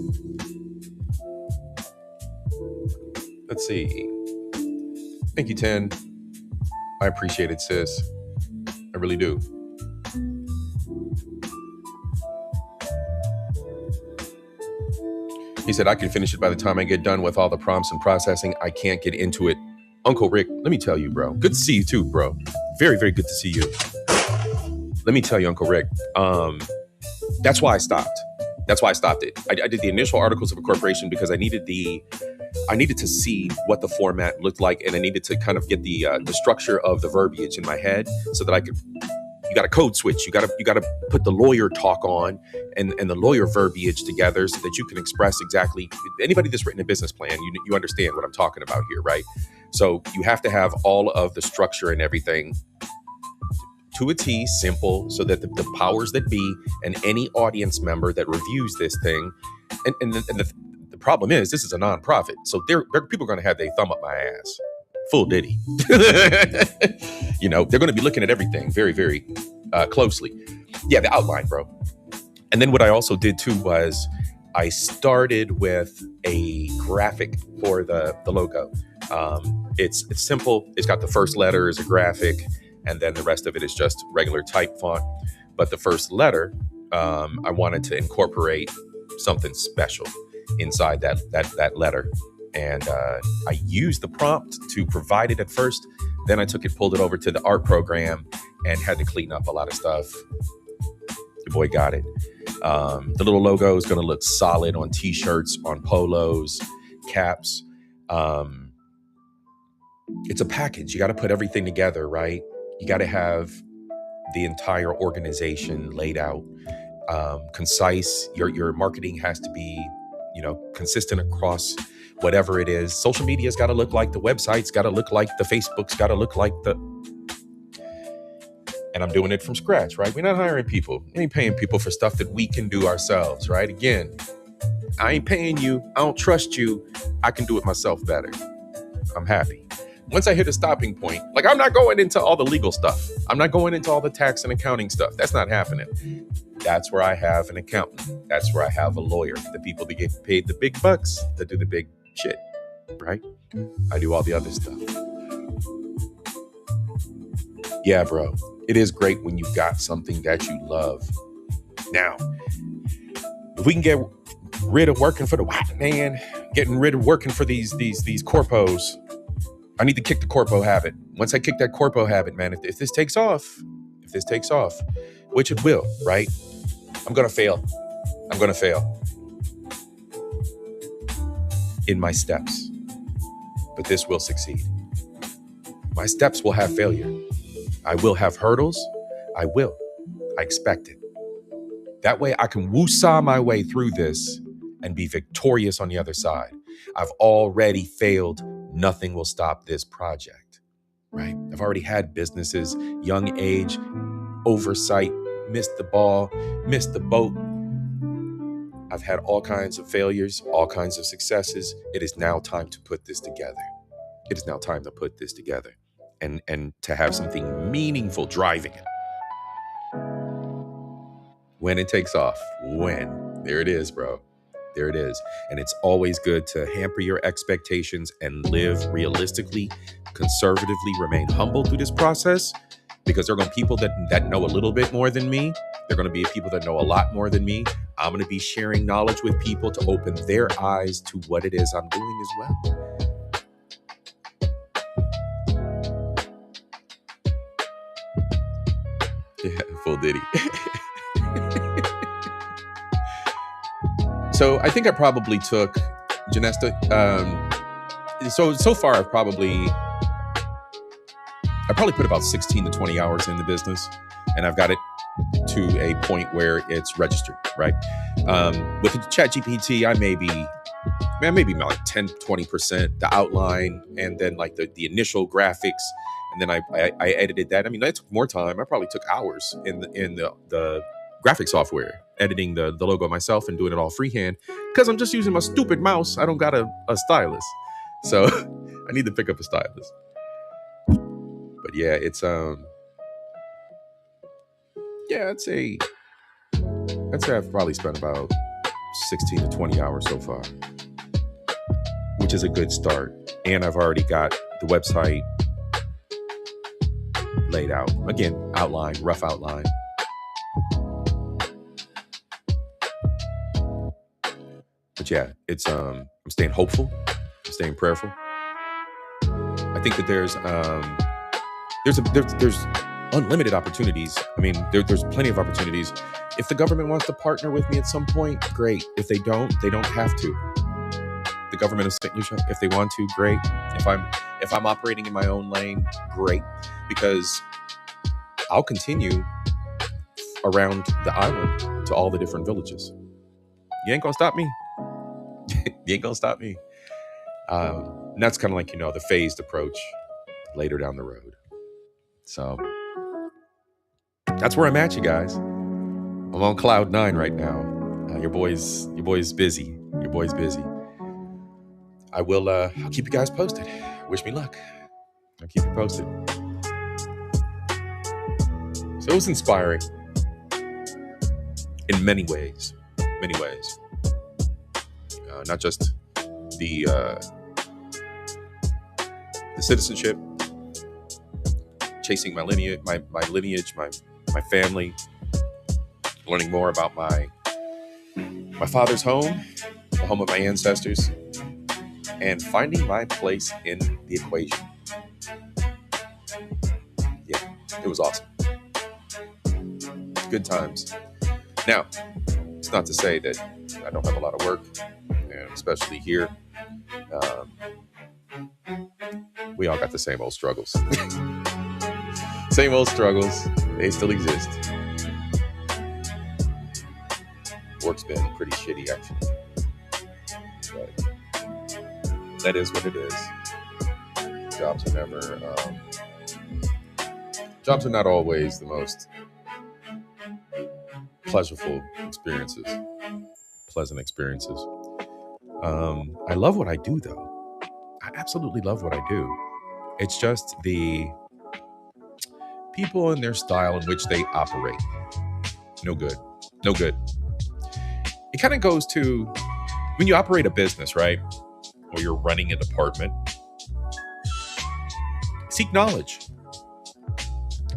Let's see. Thank you, 10. I appreciate it, sis. I really do. He said, I can finish it by the time I get done with all the prompts and processing. I can't get into it. Uncle Rick, let me tell you, bro. Good to see you too, bro. Very, very good to see you. Let me tell you, Uncle Rick. That's why I stopped. That's why I stopped it. I did the initial articles of incorporation because I needed to see what the format looked like, and I needed to kind of get the structure of the verbiage in my head so that I could. You got to code switch. You got to put the lawyer talk on and the lawyer verbiage together so that you can express exactly. Anybody that's written a business plan, you understand what I'm talking about here, right? So you have to have all of the structure and everything to a T, simple, so that the powers that be and any audience member that reviews this thing, and the problem is this is a nonprofit, so they're people are going to have their thumb up my ass. Full Diddy. You know, they're going to be looking at everything very, very closely. Yeah, the outline, bro. And then what I also did too was I started with a graphic for the logo. It's simple. It's got the first letter as a graphic, and then the rest of it is just regular type font. But the first letter, I wanted to incorporate something special inside that letter. And I used the prompt to provide it at first. Then I took it, pulled it over to the art program, and had to clean up a lot of stuff. Your boy got it. The little logo is going to look solid on t-shirts, on polos, caps. It's a package. You got to put everything together, right? You got to have the entire organization laid out, concise. Your marketing has to be, consistent across whatever it is. Social media's got to look like the website's got to look like the Facebook's got to look like the. And I'm doing it from scratch, right? We're not hiring people. We ain't paying people for stuff that we can do ourselves, right? Again, I ain't paying you. I don't trust you. I can do it myself better. I'm happy. Once I hit a stopping point, like I'm not going into all the legal stuff. I'm not going into all the tax and accounting stuff. That's not happening. That's where I have an accountant. That's where I have a lawyer. The people that get paid the big bucks, that do the big shit, right? I do all the other stuff. Yeah, bro. It is great when you've got something that you love. Now, if we can get rid of working for the white man, getting rid of working for these corpos, I need to kick the corpo habit. Once I kick that corpo habit, man, if this takes off, which it will, right? I'm going to fail. In my steps, but this will succeed. My steps will have failure. I will have hurdles. I expect it. That way I can woo-saw my way through this and be victorious on the other side. I've already failed. Nothing will stop this project, right? I've already had businesses, young age, oversight, missed the ball, missed the boat. I've had all kinds of failures, all kinds of successes. It is now time to put this together. And to have something meaningful driving it. When it takes off. There it is, bro. There it is. And it's always good to hamper your expectations and live realistically, conservatively, remain humble through this process, because there are going to be people that know a little bit more than me. There are going to be people that know a lot more than me. I'm going to be sharing knowledge with people to open their eyes to what it is I'm doing as well. Yeah, full Diddy. So I think I probably took Janesta. So far I probably put about 16 to 20 hours in the business, and I've got it to a point where it's registered, right? With the ChatGPT, I may be like 10, 20%, the outline, and then like the initial graphics. And then I edited that. I mean, that took more time. I probably took hours in the graphic software, editing the logo myself and doing it all freehand, because I'm just using my stupid mouse. I don't got a stylus. So I need to pick up a stylus. But yeah, it's yeah, I'd say I've probably spent about 16 to 20 hours so far, which is a good start. And I've already got the website laid out. Again, outline, rough outline. But yeah, it's I'm staying hopeful, I'm staying prayerful. I think that there's unlimited opportunities. I mean, there's plenty of opportunities. If the government wants to partner with me at some point, great. If they don't have to. The government is, if they want to, great. If I'm operating in my own lane, great, because I'll continue around the island to all the different villages. You ain't gonna stop me. You ain't gonna stop me. And that's kind of like, the phased approach later down the road. So that's where I'm at, you guys. I'm on cloud 9 right now. Your boy's busy. Your boy's busy. I'll keep you guys posted. Wish me luck. I'll keep you posted. So it was inspiring in many ways. Not just the citizenship, chasing my lineage, my family, learning more about my father's home, the home of my ancestors, and finding my place in the equation. Yeah, it was awesome. Good times. Now, it's not to say that I don't have a lot of work, and especially here. We all got the same old struggles. Same old struggles. They still exist. Work's been pretty shitty, actually. But that is what it is. Jobs are not always the most pleasurable experiences, pleasant experiences. I love what I do, though. I absolutely love what I do. It's just the people and their style in which they operate. No good. It kind of goes to when you operate a business, right? Or you're running a department. Seek knowledge.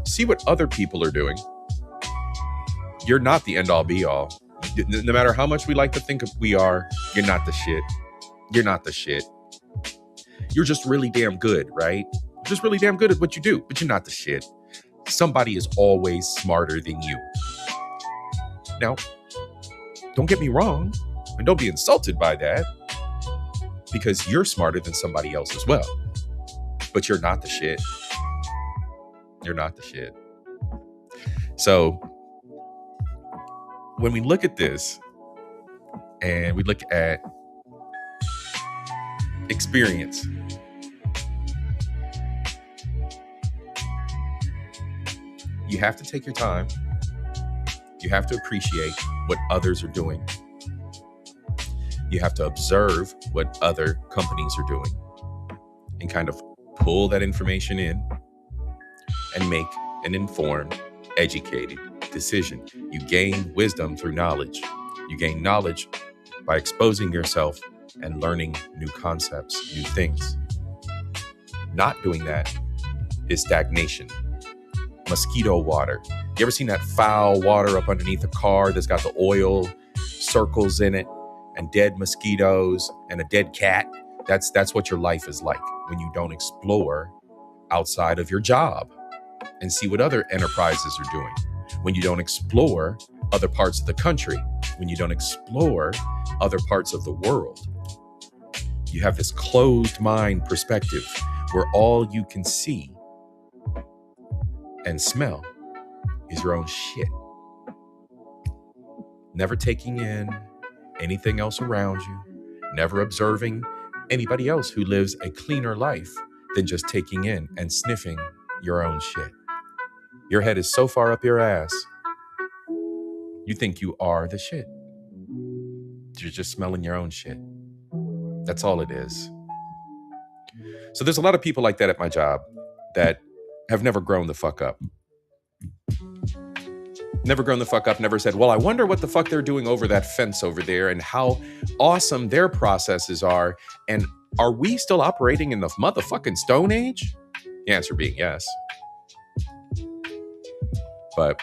See what other people are doing. You're not the end all be all. No matter how much we like to think we are, you're not the shit. You're not the shit. You're just really damn good, right? Just really damn good at what you do, but you're not the shit. Somebody is always smarter than you. Now, don't get me wrong, and don't be insulted by that, because you're smarter than somebody else as well. But you're not the shit. You're not the shit. So, when we look at this, and we look at experience, you have to take your time. You have to appreciate what others are doing. You have to observe what other companies are doing and kind of pull that information in and make an informed, educated decision. You gain wisdom through knowledge. You gain knowledge by exposing yourself and learning new concepts, new things. Not doing that is stagnation. Mosquito water. You ever seen that foul water up underneath a car that's got the oil circles in it and dead mosquitoes and a dead cat? That's what your life is like when you don't explore outside of your job and see what other enterprises are doing. When you don't explore other parts of the country, when you don't explore other parts of the world. You have this closed mind perspective where all you can see and smell is your own shit. Never taking in anything else around you, never observing anybody else who lives a cleaner life than just taking in and sniffing your own shit. Your head is so far up your ass, you think you are the shit. You're just smelling your own shit. That's all it is. So there's a lot of people like that at my job that have never grown the fuck up. Never grown the fuck up, never said, well, I wonder what the fuck they're doing over that fence over there and how awesome their processes are. And are we still operating in the motherfucking Stone Age? The answer being yes. But,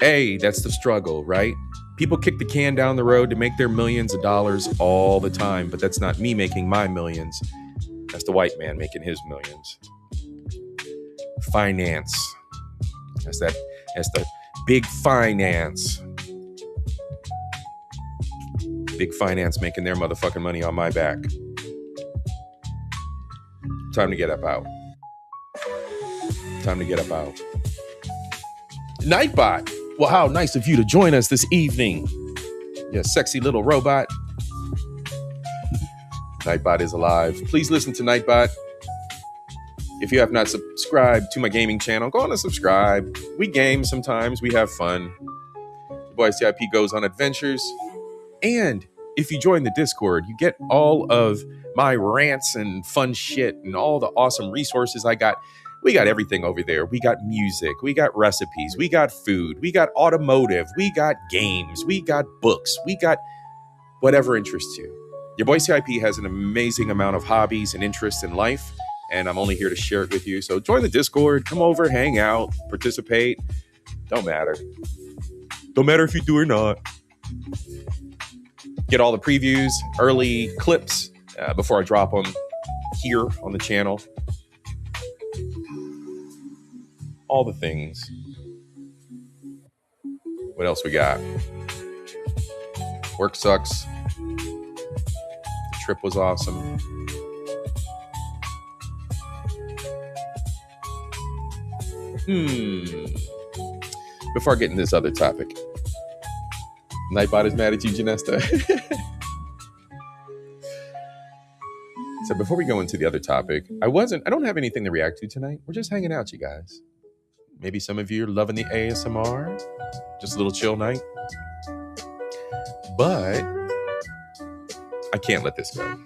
hey, that's the struggle, right? People kick the can down the road to make their millions of dollars all the time, but that's not me making my millions. That's the white man making his millions. Finance. That's the big finance. Big finance making their motherfucking money on my back. Time to get up out. Time to get up out. Nightbot. Well, how nice of you to join us this evening. You sexy little robot. Nightbot is alive. Please listen to Nightbot. If you have not subscribed to my gaming channel, go on and subscribe. We game sometimes. We have fun. The boy C.I.P. goes on adventures. And if you join the Discord, you get all of my rants and fun shit and all the awesome resources I got. We got everything over there. We got music. We got recipes. We got food. We got automotive. We got games. We got books. We got whatever interests you. Your boy C.I.P. has an amazing amount of hobbies and interests in life. And I'm only here to share it with you. So join the Discord, come over, hang out, participate. Don't matter. Don't matter if you do or not. Get all the previews, early clips before I drop them here on the channel. All the things. What else we got? Work sucks. The trip was awesome. Before I get into this other topic, Nightbot is mad at you, Janesta. So before we go into the other topic, I don't have anything to react to tonight. We're just hanging out, you guys. Maybe some of you are loving the ASMR. Just a little chill night. But I can't let this go.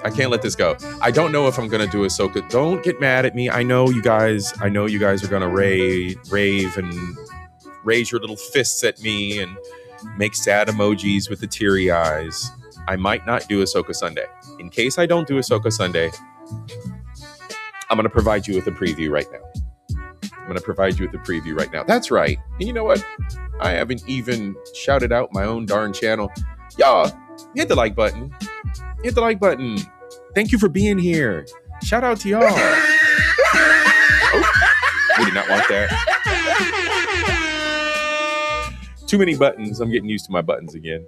I can't let this go. I don't know if I'm gonna do Ahsoka. Don't get mad at me. I know you guys are gonna rave and raise your little fists at me and make sad emojis with the teary eyes. I might not do Ahsoka Sunday. In case I don't do Ahsoka Sunday, I'm gonna provide you with a preview right now. That's right. And you know what? I haven't even shouted out my own darn channel. Y'all, hit the like button. Hit the like button. Thank you for being here. Shout out to y'all. Oh, we did not want that. Too many buttons. I'm getting used to my buttons again.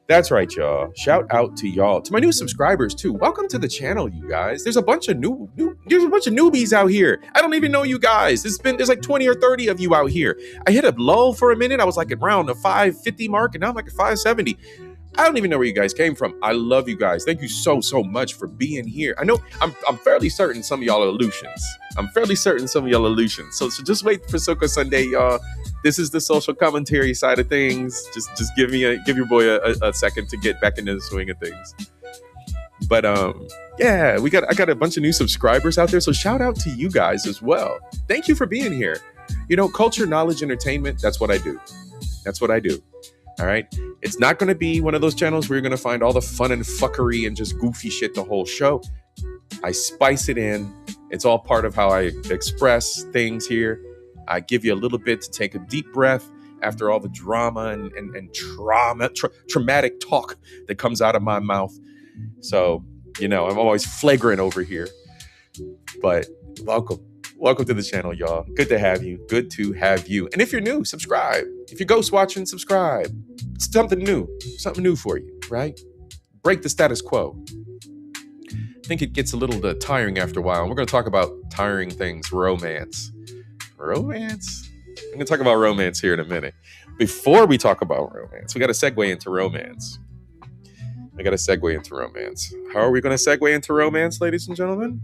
That's right, y'all. Shout out to y'all. To my new subscribers, too. Welcome to the channel, you guys. There's a bunch of newbies out here. I don't even know you guys. There's like 20 or 30 of you out here. I hit a lull for a minute. I was like around the 550 mark, and now I'm like at 570. I don't even know where you guys came from. I love you guys. Thank you so much for being here. I know I'm fairly certain some of y'all are Aleutians. So just wait for Ahsoka Sunday, y'all. This is the social commentary side of things. Just give your boy a second to get back into the swing of things. But yeah, I got a bunch of new subscribers out there. So shout out to you guys as well. Thank you for being here. You know, culture, knowledge, entertainment. That's what I do. All right. It's not going to be one of those channels where you're going to find all the fun and fuckery and just goofy shit the whole show. I spice it in. It's all part of how I express things here. I give you a little bit to take a deep breath after all the drama and traumatic talk that comes out of my mouth. So, you know, I'm always flagrant over here. But welcome to the channel, y'all. Good to have you. And if you're new, subscribe. If you're ghost watching, subscribe. It's something new for you, right? Break the status quo. I think it gets a little tiring after a while. We're going to talk about tiring things, romance. I'm going to talk about romance here in a minute. Before we talk about romance, we got to segue into romance. How are we going to segue into romance, ladies and gentlemen?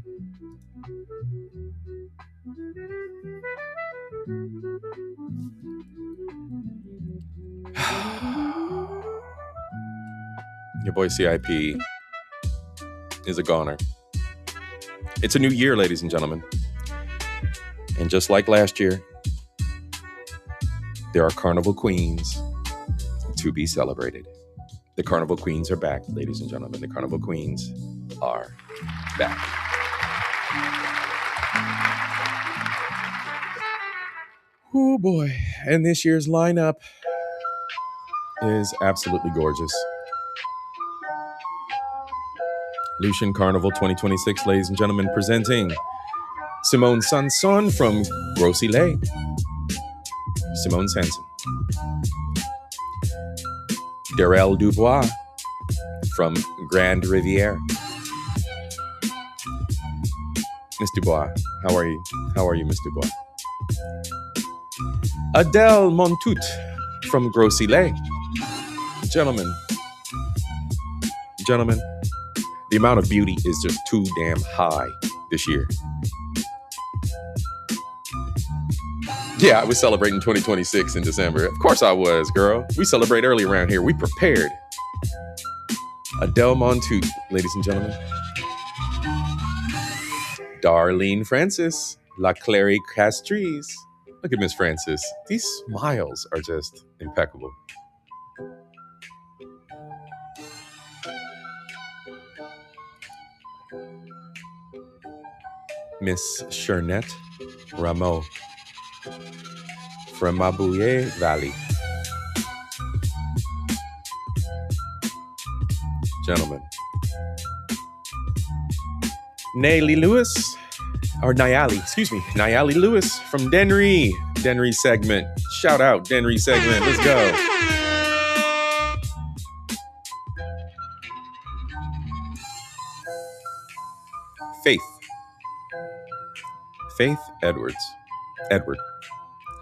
Your boy C.I.P. is a goner. It's a new year, ladies and gentlemen. And just like last year, there are carnival queens to be celebrated. The carnival queens are back, ladies and gentlemen. The carnival queens are back. Oh boy. And this year's lineup is absolutely gorgeous. Lucian Carnival 2026, ladies and gentlemen, presenting Simone Sanson from Gros-Islet. Simone Sanson. Darrell Dubois from Grande Rivière. Miss Dubois, how are you? How are you, Miss Dubois? Adele Montout from Gros-Islet. Gentlemen, the amount of beauty is just too damn high this year. Yeah, I was celebrating 2026 in December. Of course I was, girl. We celebrate early around here. We prepared. Adele Montout, ladies and gentlemen. Darlene Francis, La Clary Castries. Look at Miss Francis. These smiles are just impeccable. Miss Chernette Rameau from Mabouye Valley. Gentlemen. Nayali Lewis, or Nayali, excuse me, Nayali Lewis from Denry segment. Shout out, Denry segment. Let's go. Faith Edward.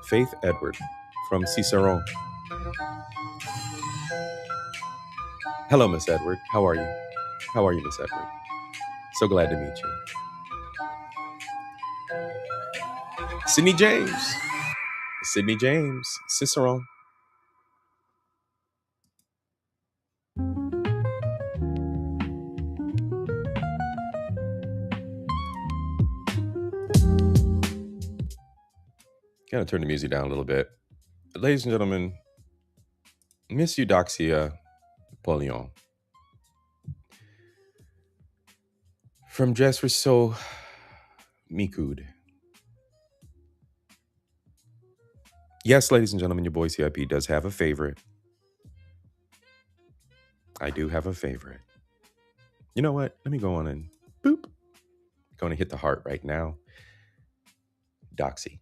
Faith Edward from Cicerone. Hello, Miss Edward. How are you? How are you, Miss Edward? So glad to meet you. Sydney James, Cicerone. Gotta turn the music down a little bit. Ladies and gentlemen, Miss Eudoxia Polion from Jess Rousseau Mikud. Yes, ladies and gentlemen, your boy C.I.P. does have a favorite. I do have a favorite. You know what? Let me go on and boop. Going to hit the heart right now. Doxy.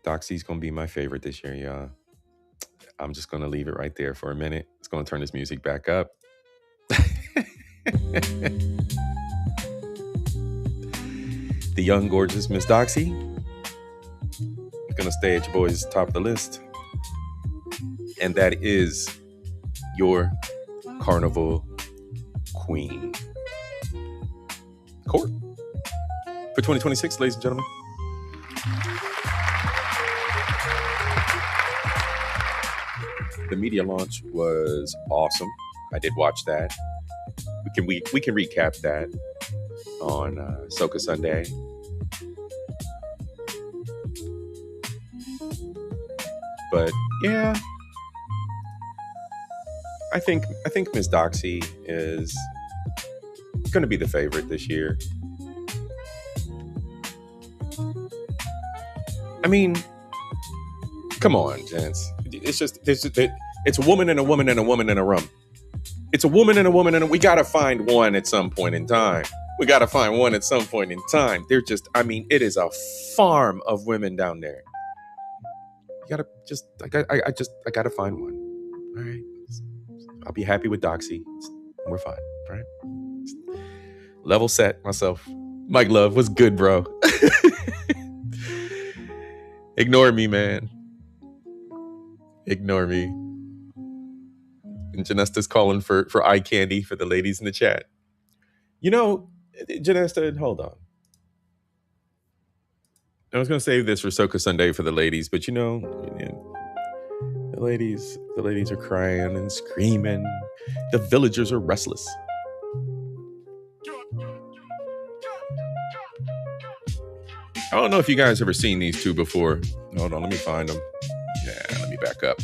Doxy's going to be my favorite this year, y'all. I'm just going to leave it right there for a minute. It's going to turn this music back up. The young, gorgeous Miss Doxy is going to stay at your boy's top of the list. And that is your Carnival Queen. Court for 2026, ladies and gentlemen. The media launch was awesome. I did watch that. We can recap that on Soca Sunday. But yeah, I think Miss Doxy is going to be the favorite this year. I mean, come on, gents. It's a woman and a woman and a woman and a rum. It's a woman and a woman and we got to find one at some point in time. We got to find one at some point in time. They're just, I mean, it is a farm of women down there. You got to just, I got to find one. All right. I'll be happy with Doxy. We're fine. All right. Level set myself. Mike Love, what's good, bro? Ignore me, man. Ignore me. And Janesta's calling for eye candy for the ladies in the chat. You know, Janesta, hold on. I was going to save this for Soca Sunday for the ladies, but you know, the ladies are crying and screaming. The villagers are restless. I don't know if you guys ever seen these two before. Hold on, let me find them. Yeah, let me back up.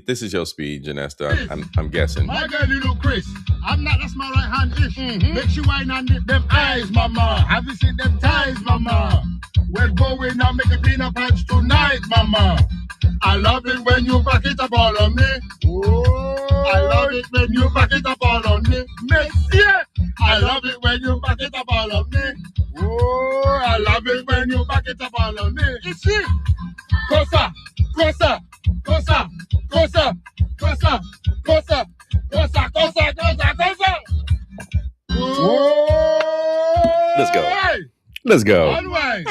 This is your speed, Janesta. I'm guessing. My girl, you look Chris. I'm not, that's my right hand ish. Make sure wine and dip them eyes, mama. Have you seen them ties, mama? We're going now, make a peanut patch tonight, mama. I love it when you back it up all on me. Oh, I love it when you back it up all on me. Monsieur, I love it when you back it up all on me. Oh, I love it when you back it up all on me. Ici, cosa, cosa, cosa, cosa, cosa, cosa, cosa, cosa, cosa, cosa. Oh, Let's go. Let's go. Onward.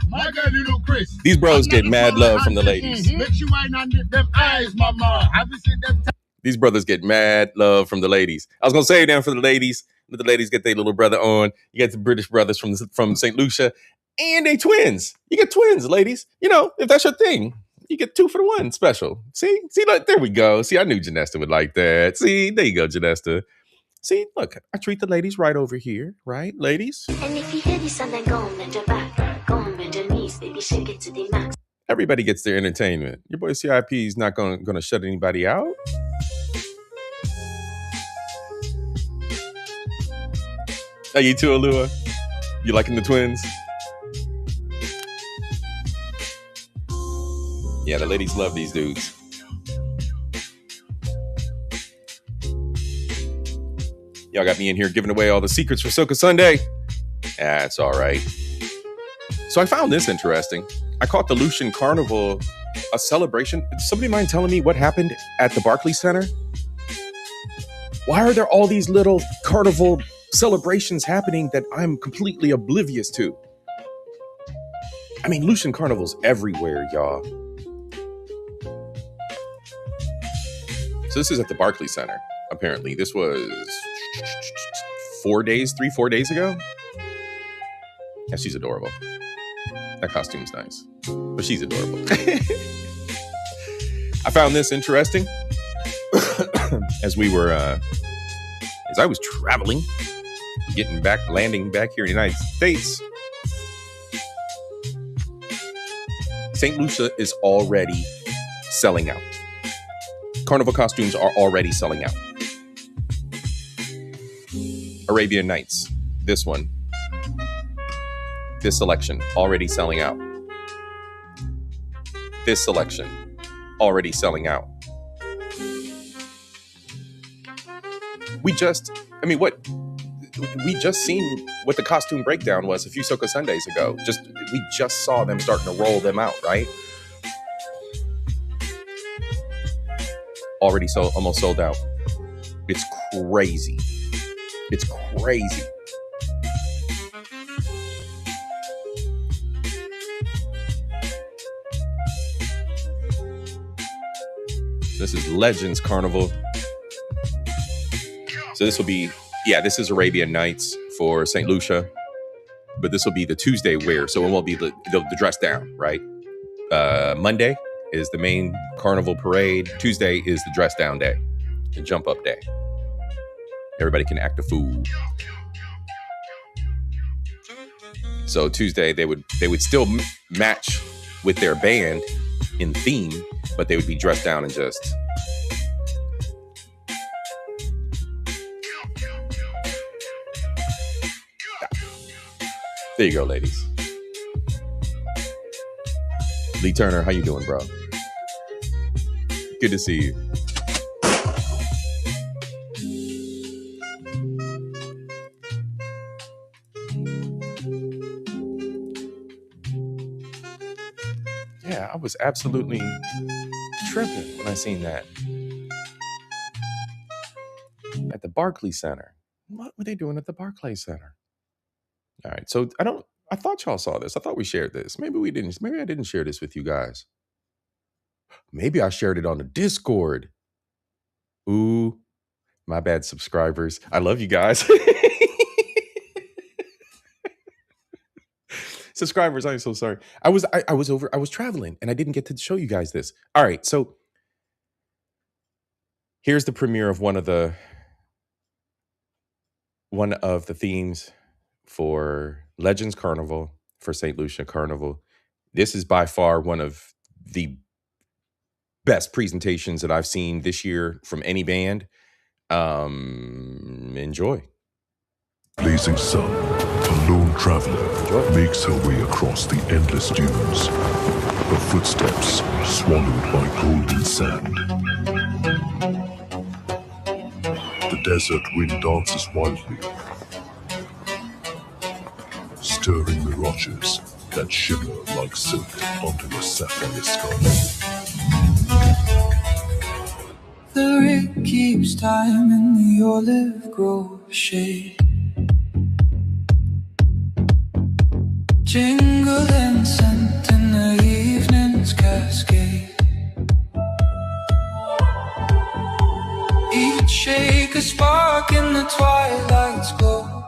My girl, you look Chris. These bros get mad love from the ladies. Make sure wine and dip them eyes, mama. Have you seen them? These brothers get mad love from the ladies. I was gonna say them for the ladies. Let the ladies get their little brother on. You got the British brothers from St. Lucia, and they twins. You get twins, ladies. You know, if that's your thing, you get 2 for 1 special. See, look, there we go. See, I knew Janesta would like that. See, there you go, Janesta. See, look, I treat the ladies right over here, right, ladies? And if you hear this and then go on bend your back, go on bend your knees, baby, shake it to the max. Everybody gets their entertainment. Your boy C.I.P. is not going to shut anybody out. Are you too, Alua? You liking the twins? Yeah, the ladies love these dudes. Y'all got me in here giving away all the secrets for Soca Sunday. That's all right. So I found this interesting. I caught the Lucian Carnival a celebration. Somebody mind telling me what happened at the Barclays Center? Why are there all these little carnival celebrations happening that I'm completely oblivious to? I mean, Lucian Carnival's everywhere, y'all. So this is at the Barclays Center, apparently. This was 4 days ago. Yeah, she's adorable. That costume's nice, but she's adorable. I found this interesting as I was traveling, landing back here in the United States. St. Lucia is already selling out. Carnival costumes are already selling out. Arabian Nights, this one. This selection, already selling out. This selection, already selling out. We just seen what the costume breakdown was a few Soca Sundays ago. We just saw them starting to roll them out, right? Already almost sold out. It's crazy. It's crazy. This is Legends Carnival. So this will be, this is Arabian Nights for St. Lucia, but this will be the Tuesday wear, so it won't be the dress down, right? Monday is the main carnival parade. Tuesday is the dress down day, the jump up day. Everybody can act a fool. So Tuesday they would still match with their band in theme, but they would be dressed down and just there you go, ladies. Lee Turner, how you doing, bro? Good to see you. Yeah, I was absolutely tripping when I seen that at the Barclays Center. What were they doing at the Barclays Center? All right, so I thought y'all saw this. I thought we shared this. Maybe we didn't. Maybe I didn't share this with you guys. Maybe I shared it on the Discord. Ooh, my bad, subscribers. I love you guys. subscribers. I'm so sorry. I was traveling and I didn't get to show you guys this. All right, so here's the premiere of one of the themes for Legends Carnival, for St. Lucia Carnival. This is by far one of the best presentations that I've seen this year from any band. Enjoy. Blazing sun, a lone traveler makes her way across the endless dunes. Her footsteps swallowed by golden sand. The desert wind dances wildly, stirring mirages that shimmer like silk under a sapphire sky. The rig keeps time in the olive grove shade. Jingling scent in the evening's cascade. Each shake a spark in the twilight's glow.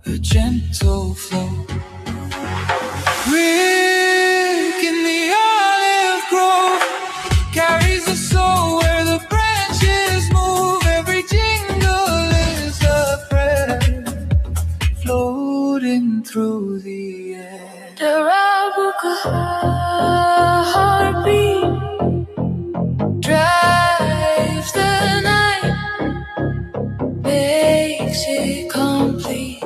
A gentle flow. Rig in the olive grove carries the soul where the branches move. Every jingle is a thread floating through the air. The Rabuka heartbeat drives the night, makes it complete.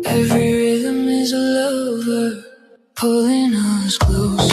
Every rhythm is a lover pulling us closer.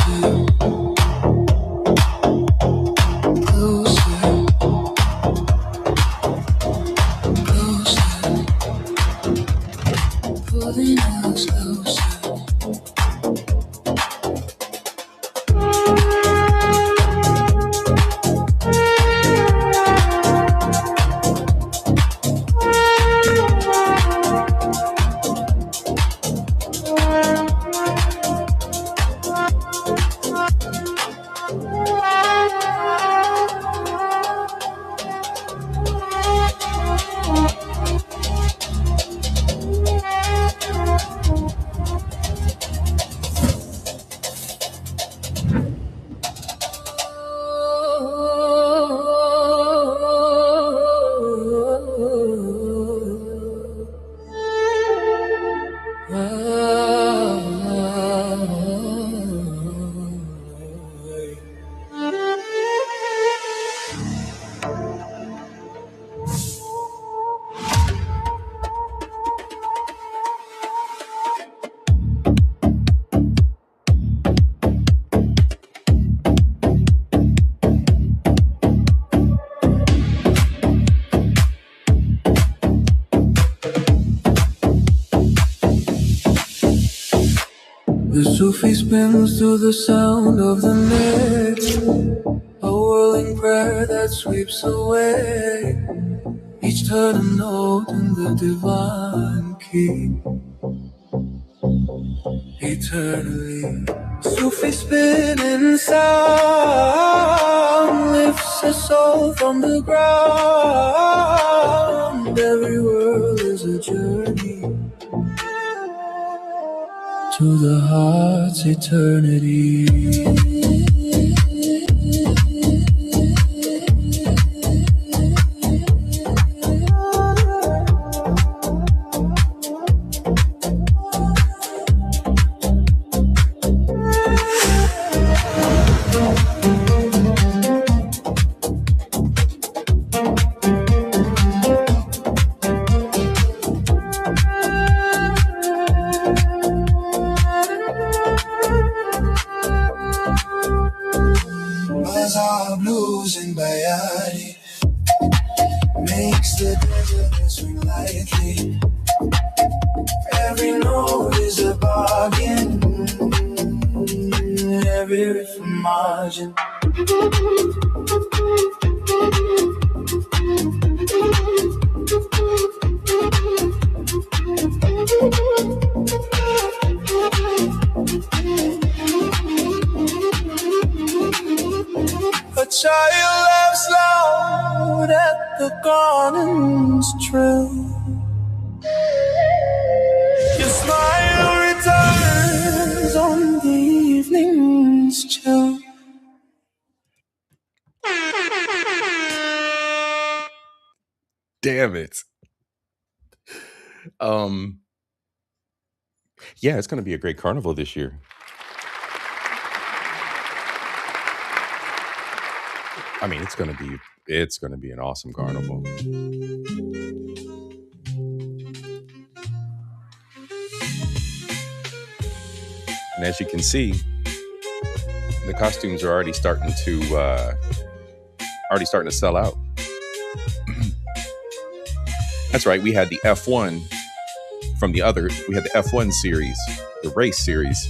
The Sufi spins to the sound of the next, a whirling prayer that sweeps away each turn a note in the divine key. Eternally, Sufi spinning sound lifts a soul from the ground. Every world is a journey to the heart's eternity. Your smile returns. Damn it. Yeah, it's going to be a great carnival this year. I mean, it's going to be an awesome carnival. And as you can see, the costumes are already starting to sell out. That's right. We had the F1 we had the F1 series, the race series.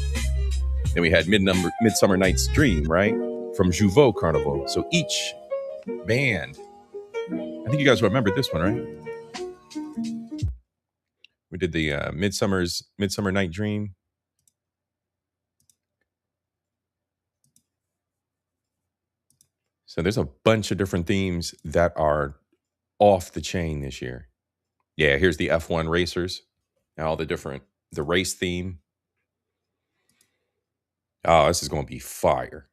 Then we had Midsummer Night's Dream, right? From Jouveau Carnival. So each band, I think you guys remember this one, right? We did the Midsummer Night Dream. So there's a bunch of different themes that are off the chain this year. Yeah, here's the F1 racers. All the race theme. Oh, this is going to be fire.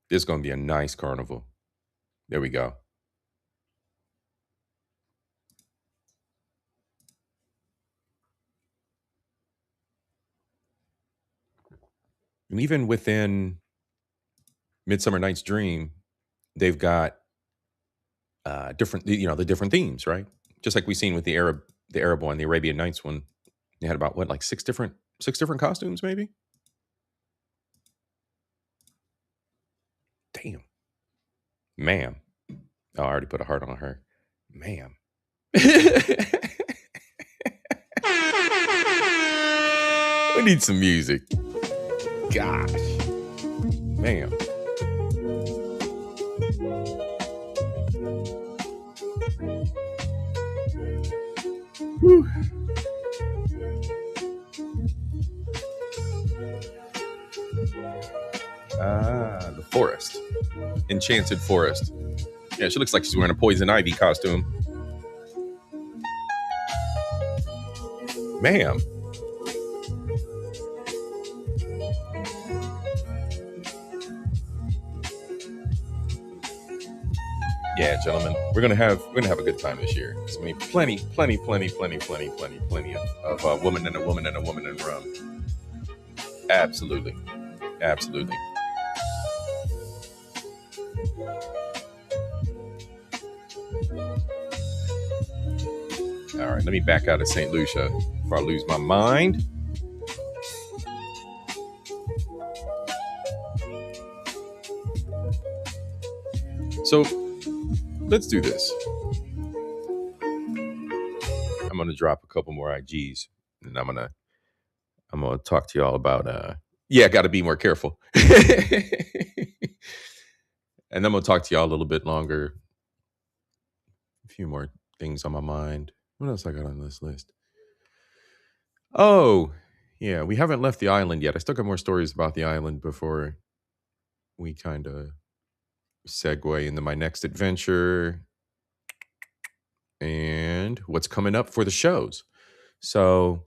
This is going to be a nice carnival. There we go. And even within Midsummer Night's Dream, they've got different themes, right? Just like we've seen with the Arab one, the Arabian Nights one. They had about like six different costumes, maybe. Damn, ma'am. Oh, I already put a heart on her, ma'am. We need some music. Gosh, ma'am. Whew. The forest. Enchanted forest. Yeah, she looks like she's wearing a poison ivy costume. Ma'am. Yeah, gentlemen, we're gonna have a good time this year. There's gonna be plenty of a woman and a woman and a woman in rum. Absolutely. All right, let me back out of St. Lucia before I lose my mind. So let's do this. I'm gonna drop a couple more IGs, and I'm gonna talk to y'all about got to be more careful. And I'm gonna talk to y'all a little bit longer. A few more things on my mind. What else I got on this list? Oh, yeah, we haven't left the island yet. I still got more stories about the island before we kind of segue into my next adventure and what's coming up for the shows. So,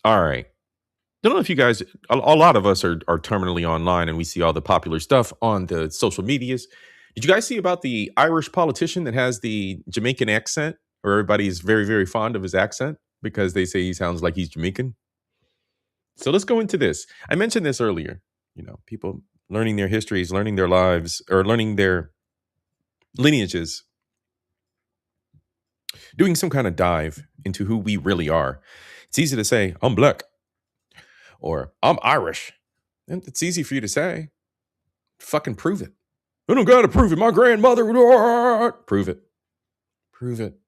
all right. I don't know if you guys, a lot of us are terminally online and we see all the popular stuff on the social medias. Did you guys see about the Irish politician that has the Jamaican accent, or everybody's very, very fond of his accent because they say he sounds like he's Jamaican? So let's go into this. I mentioned this earlier. You know, people learning their histories, learning their lives, or learning their lineages, doing some kind of dive into who we really are. It's easy to say, I'm black, or I'm Irish. And it's easy for you to say. Fucking prove it. I don't gotta prove it. My grandmother would prove it. Prove it.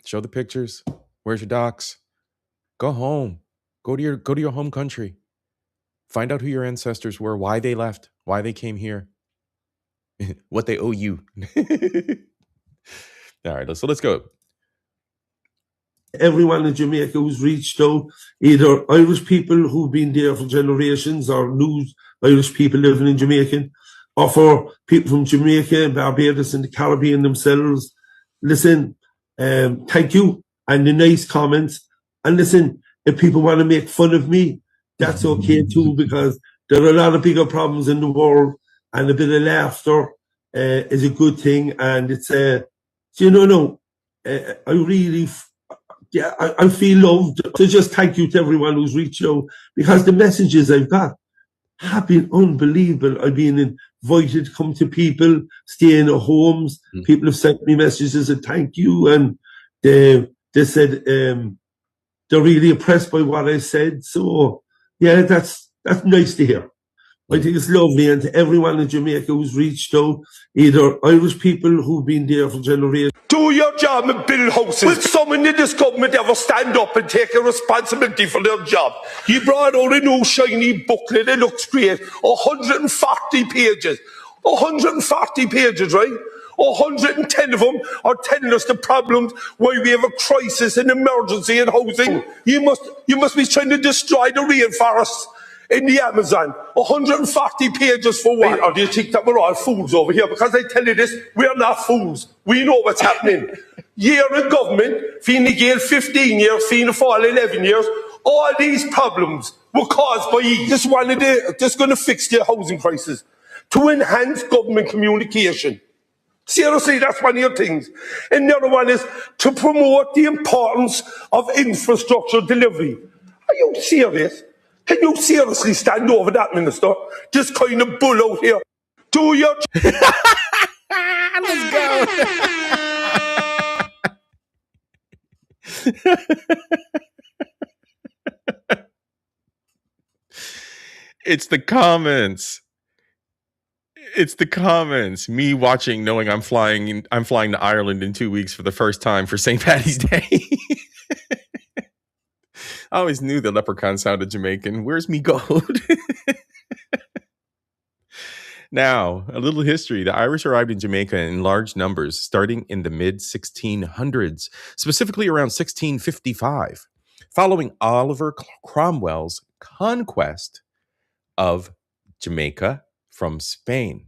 Show the pictures. Where's your docs? Go home. Go to your home country. Find out who your ancestors were, why they left, why they came here, what they owe you. All right, so let's go. Everyone in Jamaica who's reached out, either Irish people who've been there for generations or new Irish people living in Jamaica, or for people from Jamaica, Barbados and the Caribbean themselves. Listen, thank you, and the nice comments. And listen, if people want to make fun of me, that's okay too, because there are a lot of bigger problems in the world, and a bit of laughter is a good thing. And it's, I really, I feel loved. So just thank you to everyone who's reached out, because the messages I've got have been unbelievable. I've been invited to come to people, stay in their homes. People have sent me messages of thank you, and they said they're really impressed by what I said. So yeah, that's nice to hear. I think it's lovely, and to everyone in Jamaica who's reached out, either Irish people who've been there for generations. Do your job and build houses. Will someone in this government ever stand up and take a responsibility for their job? You brought out a new shiny booklet, it looks great. 140 pages. 140 pages, right? 110 of them are telling us the problems why we have a crisis and emergency in housing. You must be trying to destroy the rainforests in the Amazon. 140 pages for what? Or do you think that we're all fools over here? Because I tell you this, we're not fools. We know what's happening. Year in government, Fianna Gael 15 years, Fianna Fáil 11 years, all these problems were caused by you. Just going to fix the housing crisis. To enhance government communication. Seriously, that's one of your things. And the other one is to promote the importance of infrastructure delivery. Are you serious? Can you seriously stand over that, Minister? Just kind of bull out here. Do your... Let's go. It's the comments. It's the comments. Me watching, knowing I'm flying to Ireland in 2 weeks for the first time for St. Paddy's Day. I always knew the leprechaun sounded Jamaican. Where's me gold? Now, a little history. The Irish arrived in Jamaica in large numbers starting in the mid-1600s, specifically around 1655, following Oliver Cromwell's conquest of Jamaica from Spain.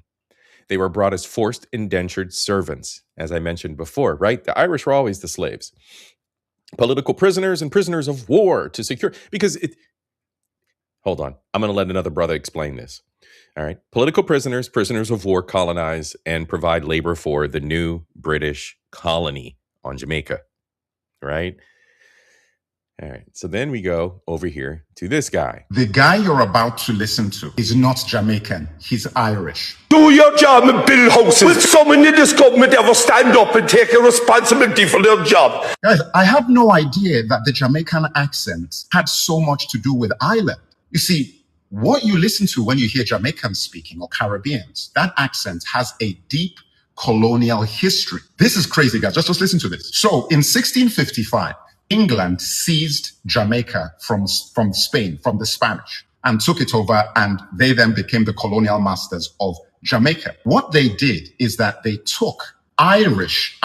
They were brought as forced indentured servants, as I mentioned before, right? The Irish were always the slaves. Political prisoners and prisoners of war to secure, hold on, I'm going to let another brother explain this. All right. Political prisoners, prisoners of war colonize and provide labor for the new British colony on Jamaica. Right? All right. So then we go over here to this guy. The guy you're about to listen to is not Jamaican. He's Irish. Do your job and build houses. Will someone in this government ever stand up and take a responsibility for their job? Guys, I have no idea that the Jamaican accent had so much to do with Ireland. You see, what you listen to when you hear Jamaicans speaking or Caribbeans, that accent has a deep colonial history. This is crazy, guys. Just listen to this. So in 1655, England seized Jamaica from Spain, from the Spanish, and took it over, and they then became the colonial masters of Jamaica. What they did is that they took Irish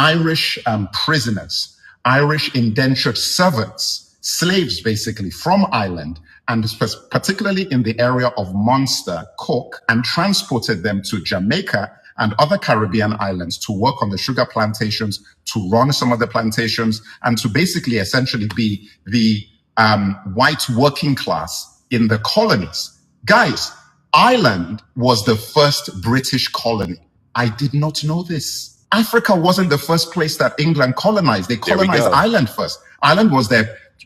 prisoners, Irish indentured servants, slaves basically from Ireland, and particularly in the area of Munster, Cork, and transported them to Jamaica and other Caribbean islands to work on the sugar plantations, to run some of the plantations, and to basically essentially be the white working class in the colonies. Guys, Ireland was the first British colony. I did not know this. Africa wasn't the first place that England colonized. They colonized Ireland first. Ireland was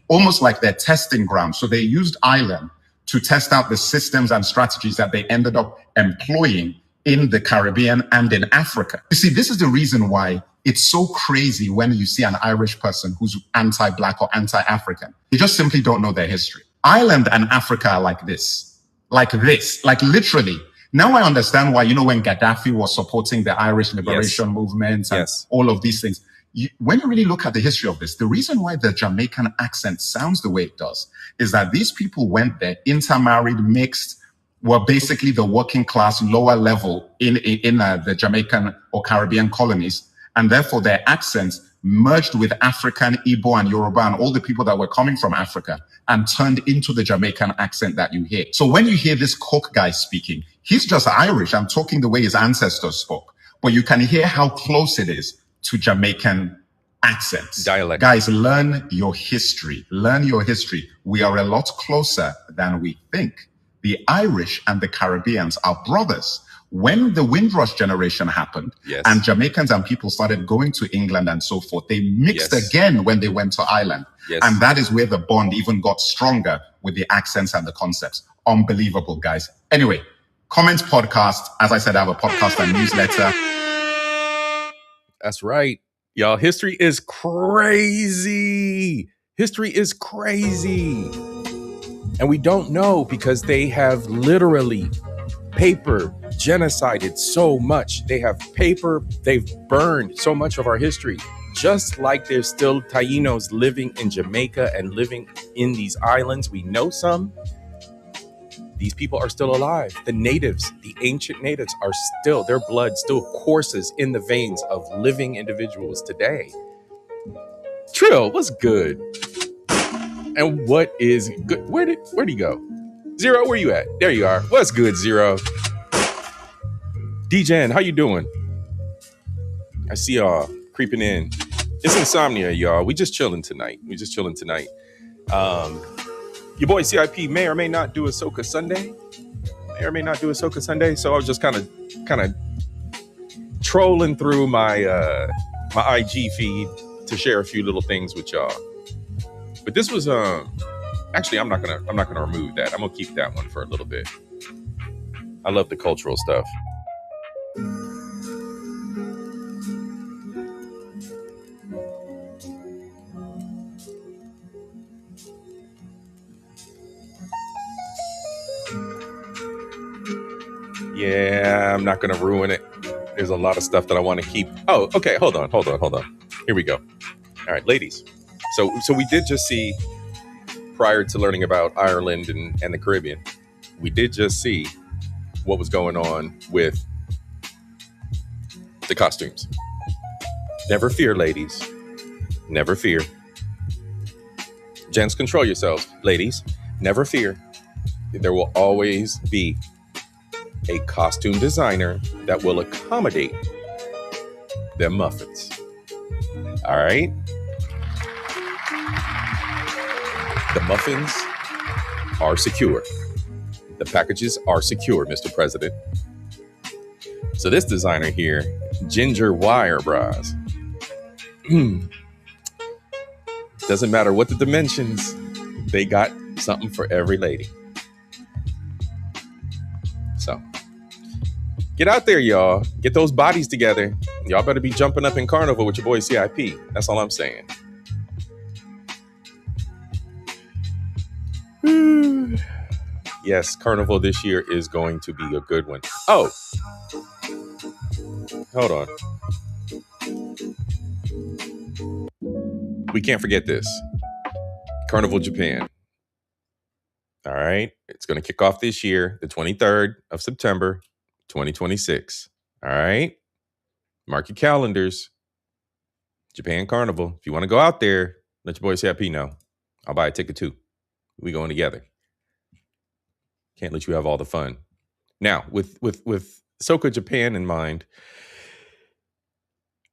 almost like their testing ground. So they used Ireland to test out the systems and strategies that they ended up employing in the Caribbean and in Africa. You see, this is the reason why it's so crazy when you see an Irish person who's anti-Black or anti-African. They just simply don't know their history. Ireland and Africa are like this, like literally. Now I understand why, when Gaddafi was supporting the Irish liberation movement and all of these things. When you really look at the history of this, the reason why the Jamaican accent sounds the way it does is that these people went there, intermarried, mixed, were basically the working class, lower level in the Jamaican or Caribbean colonies. And therefore their accents merged with African, Igbo and Yoruba and all the people that were coming from Africa and turned into the Jamaican accent that you hear. So when you hear this Cork guy speaking, he's just Irish and talking the way his ancestors spoke. But you can hear how close it is to Jamaican accents. Dialect. Guys, learn your history. Learn your history. We are a lot closer than we think. The Irish and the Caribbeans are brothers. When the Windrush generation happened, Yes. and Jamaicans and people started going to England and so forth, they mixed Yes. again when they went to Ireland. Yes. And that is where the bond even got stronger with the accents and the concepts. Unbelievable, guys. Anyway, Comments Podcast. As I said, I have a podcast and newsletter. That's right. Y'all, history is crazy. History is crazy. And we don't know because they have literally paper genocided so much. They have paper, they've burned so much of our history. Just like there's still Tainos living in Jamaica and living in these islands. We know some. These people are still alive. The natives, the ancient natives are still, their blood still courses in the veins of living individuals today. Trill, what's good? And what is good? Where'd he go? Zero, where you at? There you are. What's good, Zero? DJN, how you doing? I see y'all creeping in. It's Insomnia, y'all. We just chilling tonight. Your boy C.I.P. may or may not do a Soca Sunday. So I was just kind of trolling through my my IG feed to share a few little things with y'all. But this was actually I'm not gonna remove that. I'm gonna keep that one for a little bit. I love the cultural stuff. Yeah, I'm not gonna ruin it. There's a lot of stuff that I want to keep. Oh, okay, hold on. Here we go. All right, ladies. So we did just see, prior to learning about Ireland and the Caribbean, we did just see what was going on with the costumes. Never fear, ladies. Never fear. Gents, control yourselves. Ladies, never fear. There will always be a costume designer that will accommodate them muffins. All right? The muffins are secure. The packages are secure, Mr. President. So this designer here, ginger wire bras. Doesn't matter what the dimensions, they got something for every lady. So get out there, y'all. Get those bodies together. Y'all better be jumping up in Carnival with your boy C.I.P. That's all I'm saying. Yes, Carnival this year is going to be a good one. Oh, hold on. We can't forget this. Carnival Japan. All right. It's going to kick off this year, the 23rd of September, 2026. All right. Mark your calendars. Japan Carnival. If you want to go out there, let your boy CIP know. I'll buy a ticket too. We going together. Can't let you have all the fun. Now, with Soca Japan in mind,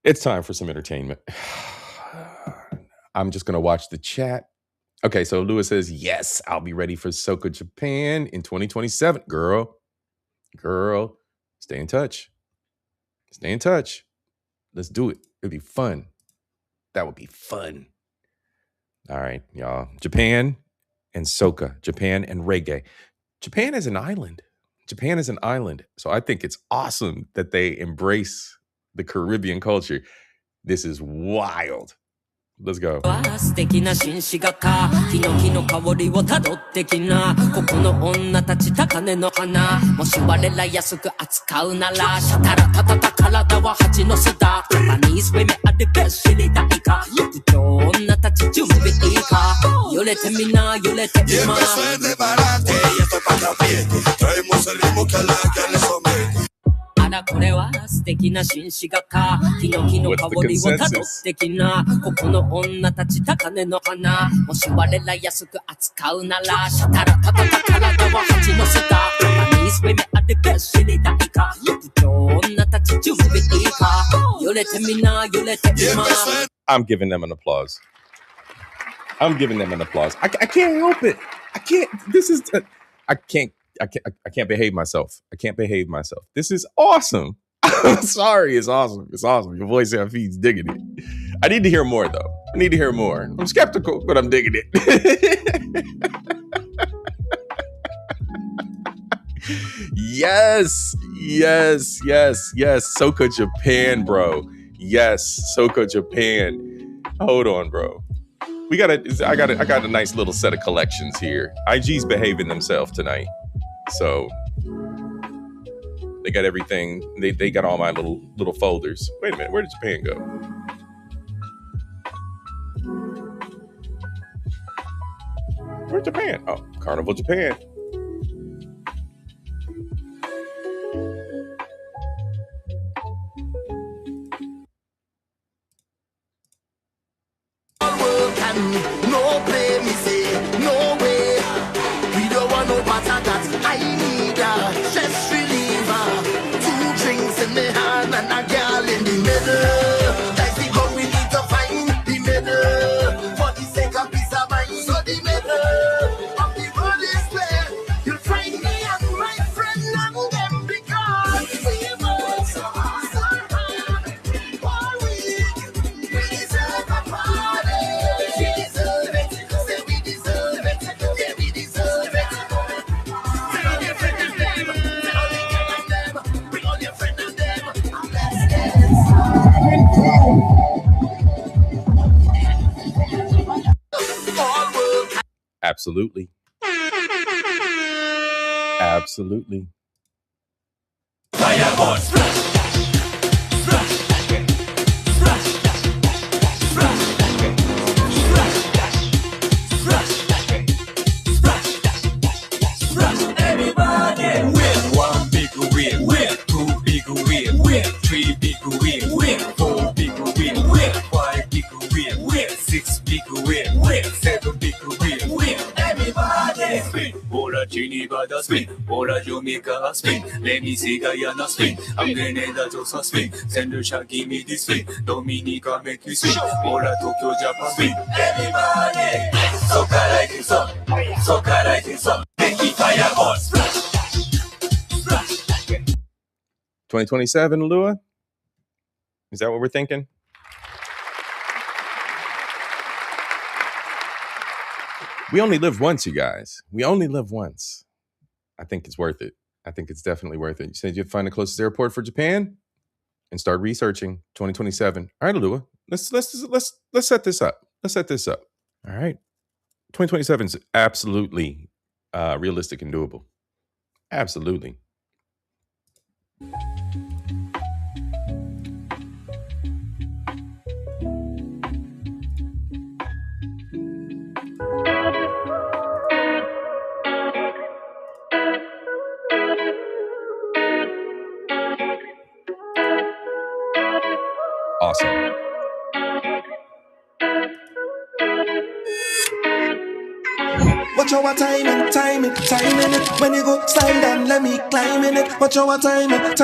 it's time for some entertainment. I'm just going to watch the chat. Okay, so Lewis says, yes, I'll be ready for Soca Japan in 2027. Girl, stay in touch. Let's do it. It'll be fun. That would be fun. All right, y'all. Japan and Soca. Japan and reggae. Japan is an island. So I think it's awesome that they embrace the Caribbean culture. This is wild. Let's go. 素敵な紳士がかヒノキの香りをたどってきなここの女たち高嶺の花もし我ら安く扱うならシャタラタタタ体は蜂の巣だジャパニーズウェメアデベス知りたいか陸上女たち準備いいか揺れてみな揺れてみま これは素敵な紳士がかヒノキの香りをたどってきなここの女たち高嶺の花もし我ら安く扱うならシャタラタタタ体は蜂の巣だジャパニーズウェメアデベス知りたいか陸上女たち準備いいか揺れてみな揺れてみま I'm giving them an applause. I can't help it. I can't I can't behave myself. I can't behave myself. This is awesome. I'm sorry. It's awesome. It's awesome. Your voice and feed's digging it. I need to hear more, though. I need to hear more. I'm skeptical, but I'm digging it. Yes. Soka Japan, bro. Yes, Soka Japan. Hold on, bro. I got a nice little set of collections here. IG's behaving themselves tonight. So they got everything. They got all my little folders. Wait a minute, where did Japan go? Where's Japan? Oh, Carnival Japan. No play, me say, no way. We don't want no matter that. I need a stress reliever. 2 drinks in the hand and a girl in the middle. That's the one we need to find. The middle. For the sake of peace of mind. So the middle of the road is clear. You'll find me and my friend and them because we work so hard all week. We deserve a party. We deserve it. Say we deserve it. Yeah, we deserve it. Bring all your friend and them. Bring all the gang and them. Bring all your friend and them. And let's get started. All work. Absolutely. Absolutely. Fireball. Splash. Splash. Splash. Splash. Splash. Everybody win. 1 big win. 2 big win. 3 big win. 4 big win. 5 big win. 6 big win. 7 big win. Everybody spin. Bora Trinidad spin. Bora Jamaica spin. Let me see Guyana spin. I'm Grenada just spin. St. Lucia give me this spin. Dominica make me spin. Bora Tokyo Japan spin. Everybody. Soca like it's up. Soca like it's up. Make it fireball. Splash. Splash. 2027, Lua? Is that what we're thinking? We only live once, you guys. We only live once. I think it's worth it. I think it's definitely worth it. You said you'd find the closest airport for Japan and start researching 2027. All right, Lua. Let's set this up. Let's set this up. All right. 2027 is absolutely realistic and doable. Absolutely. Awesome. Watch our timing it. When you go slide down, let me climb in it. Watch our timing it.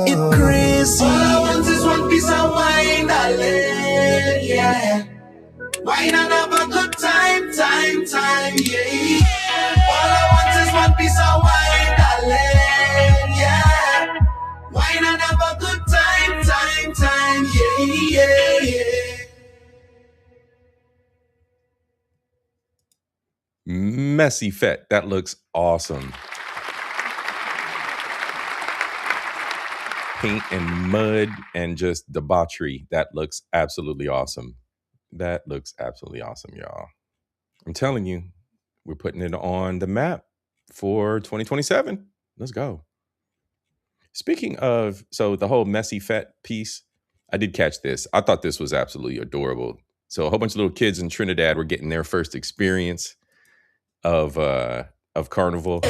It crazy. All I want is one piece of wine, darling. Yeah. Wine and have a good time, yeah. All I want is one piece of wine, darling. Yeah. Wine and have a good time, yeah. Messy Fete. That looks awesome. Paint and mud and just debauchery. That looks absolutely awesome. That looks absolutely awesome, y'all. I'm telling you, we're putting it on the map for 2027. Let's go. Speaking of, so the whole Messy Fete piece, I did catch this. I thought this was absolutely adorable. So a whole bunch of little kids in Trinidad were getting their first experience of Carnival.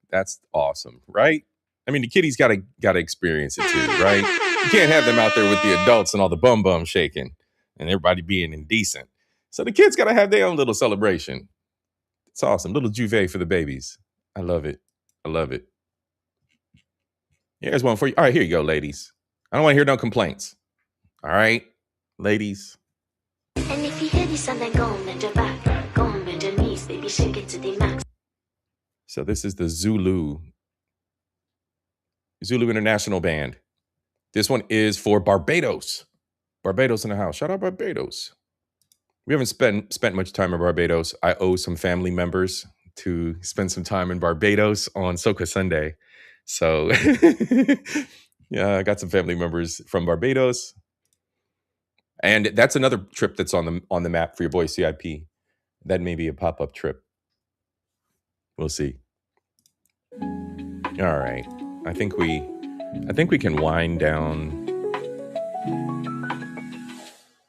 That's awesome, right? I mean, the kiddies gotta experience it too, right? You can't have them out there with the adults and all the bum shaking and everybody being indecent. So the kids got to have their own little celebration. It's awesome. Little juve for the babies. I love it. I love it. Here's one for you. All right, here you go, ladies. I don't want to hear no complaints. All right, ladies. And if you hear this and then go on bend your back, go on bend your knees, baby, shake it to the max. So this is the Zulu International Band. This one is for Barbados. Barbados in the house. Shout out Barbados. We haven't spent much time in Barbados. I owe some family members to spend some time in Barbados on Soca Sunday. So yeah, I got some family members from Barbados. And that's another trip that's on the map for your boy C.I.P. That may be a pop-up trip. We'll see. All right. I think we can wind down.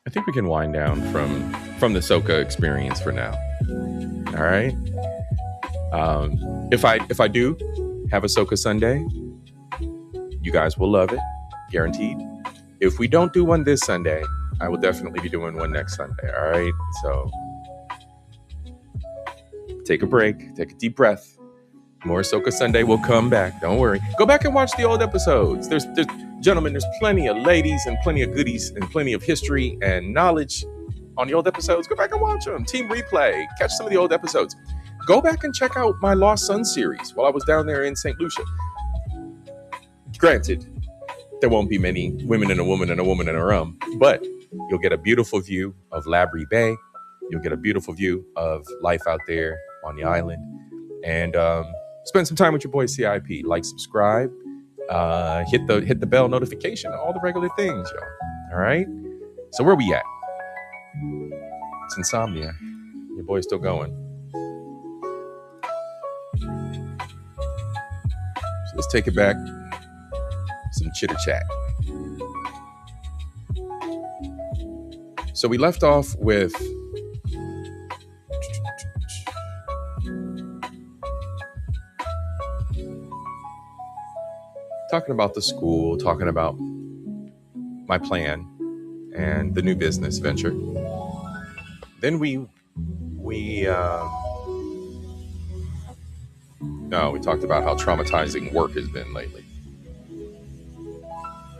I think we can wind down from the Soca experience for now. All right. If I do have a Soca Sunday, you guys will love it, guaranteed. If we don't do one this Sunday, I will definitely be doing one next Sunday. All right. So take a break, take a deep breath. More Soca Sunday will come back. Don't worry. Go back and watch the old episodes. There's gentlemen, there's plenty of ladies and plenty of goodies and plenty of history and knowledge on the old episodes. Go back and watch them. Team replay. Catch some of the old episodes. Go back and check out my Lost Son series while I was down there in St. Lucia. Granted, there won't be many women and a woman and a woman and a rum, but you'll get a beautiful view of Labrie Bay. You'll get a beautiful view of life out there on the island. And spend some time with your boy C.I.P. Like, subscribe, hit the bell notification, all the regular things, y'all. All right. So where we at? It's Insomnia. Your boy's still going. So let's take it back. Some chitter chat. So we left off with talking about the school, talking about my plan and the new business venture. Then we talked about how traumatizing work has been lately.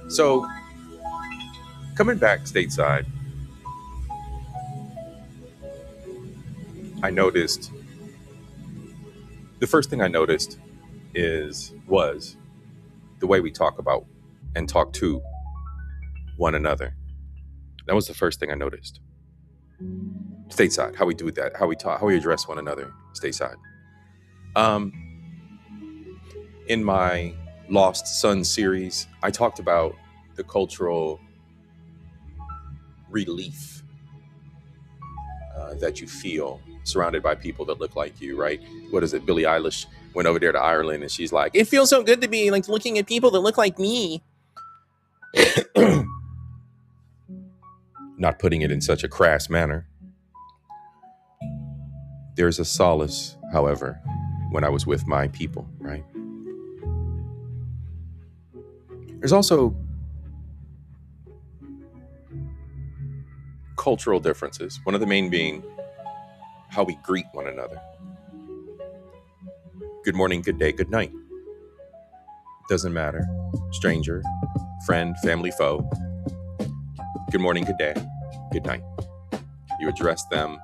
So coming back stateside, the first thing I noticed was the way we talk about and talk to one another. That was the first thing I noticed. Stateside, how we do that, how we talk, how we address one another stateside. In my Lost Son series, I talked about the cultural relief that you feel surrounded by people that look like you, right? What is it? Billie Eilish went over there to Ireland and she's like, it feels so good to be like looking at people that look like me. Not putting it in such a crass manner. There's a solace, however, when I was with my people, right? There's also cultural differences. One of the main being how we greet one another. Good morning, good day, good night. Doesn't matter. Stranger, friend, family, foe. Good morning, good day, good night. You address them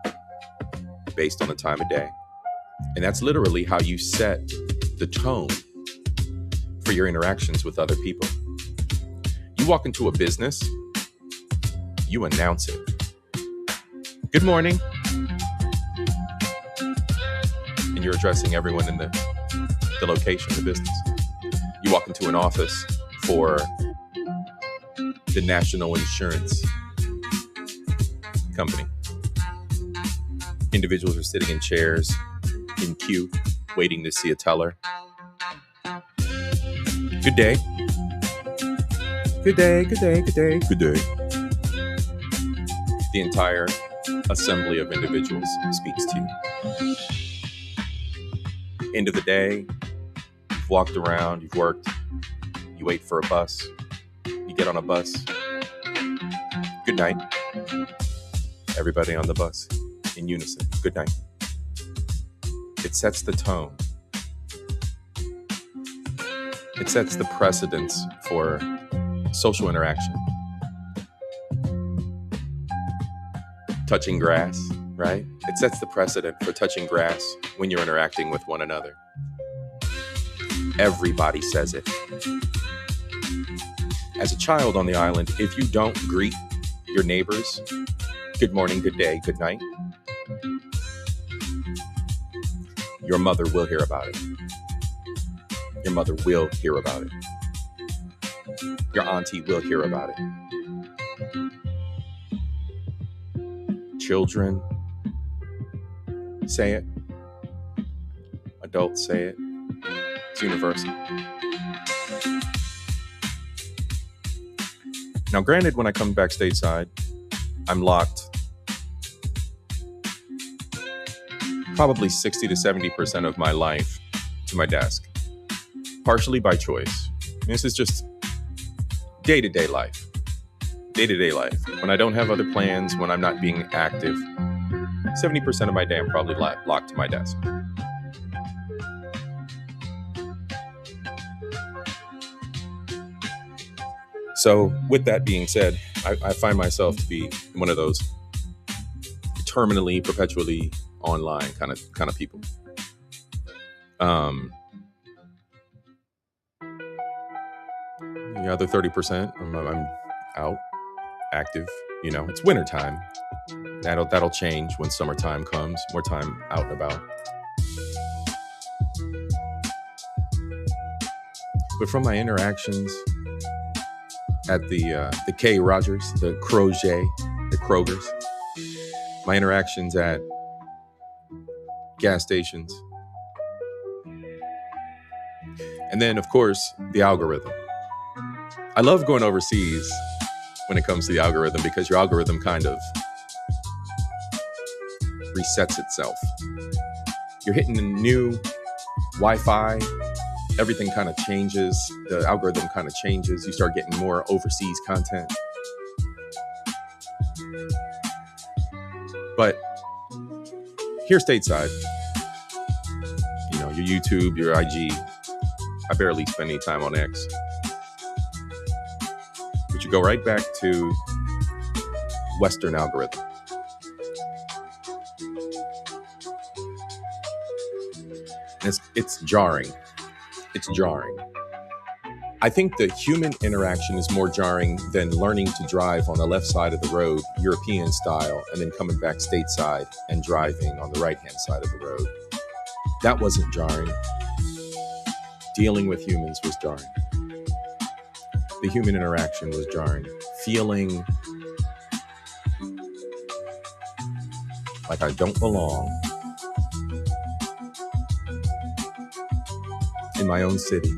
based on the time of day. And that's literally how you set the tone for your interactions with other people. You walk into a business, you announce it. Good morning. And you're addressing everyone in the location, the business. You walk into an office for the National Insurance Company. Individuals are sitting in chairs, in queue, waiting to see a teller. Good day. Good day, good day, good day, good day. The entire assembly of individuals speaks to you. End of the day, you've walked around, you've worked, you wait for a bus, you get on a bus. Good night. Everybody on the bus in unison. Good night. It sets the tone. It sets the precedence for social interaction. Touching grass, right? It sets the precedent for touching grass when you're interacting with one another. Everybody says it. As a child on the island, if you don't greet your neighbors, good morning, good day, good night, your mother will hear about it. Your mother will hear about it. Your auntie will hear about it. Children say it. Adults say it. It's universal. Now, granted, when I come back stateside, I'm locked probably 60 to 70% of my life to my desk, partially by choice. This is just day-to-day life. Day-to-day life. When I don't have other plans, when I'm not being active, 70% of my day I'm probably locked to my desk. So with that being said, I find myself to be one of those terminally, perpetually online kind of people. The other 30%, I'm out, active. You know, it's wintertime. That'll change when summertime comes. More time out and about. But from my interactions at the K. Rogers, the Crochet, the Krogers, my interactions at gas stations, and then, of course, the algorithm. I love going overseas when it comes to the algorithm because your algorithm kind of resets itself. You're hitting a new Wi-Fi, everything kind of changes. The algorithm kind of changes. You start getting more overseas content. But here stateside, you know, your YouTube, your IG, I barely spend any time on X. But you go right back to Western algorithm. It's jarring. It's jarring. I think the human interaction is more jarring than learning to drive on the left side of the road, European style, and then coming back stateside and driving on the right-hand side of the road. That wasn't jarring. Dealing with humans was jarring. The human interaction was jarring. Feeling like I don't belong in my own city.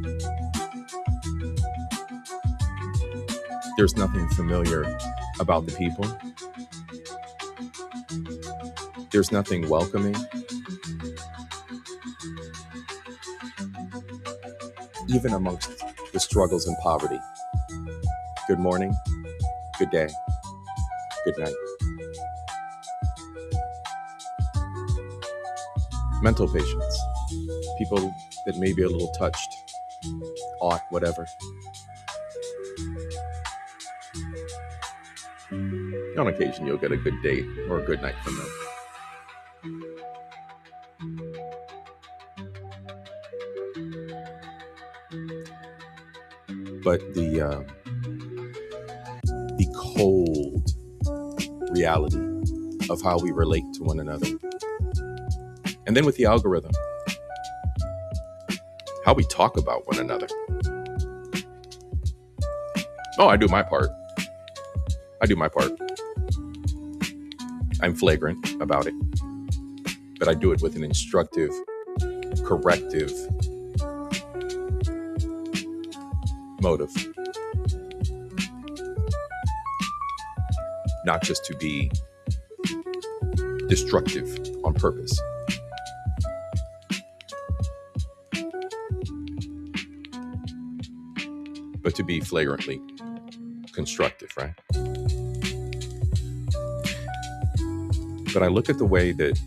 There's nothing familiar about the people. There's nothing welcoming. Even amongst the struggles and poverty. Good morning, good day, good night. Mental patients, people that may be a little touched, aught, whatever. On occasion, you'll get a good date or a good night from them. But the cold reality of how we relate to one another. And then with the algorithm, how we talk about one another. Oh, I do my part. I'm flagrant about it, but I do it with an instructive, corrective motive. Not just to be destructive on purpose. But to be flagrantly constructive, right? But I look at the way that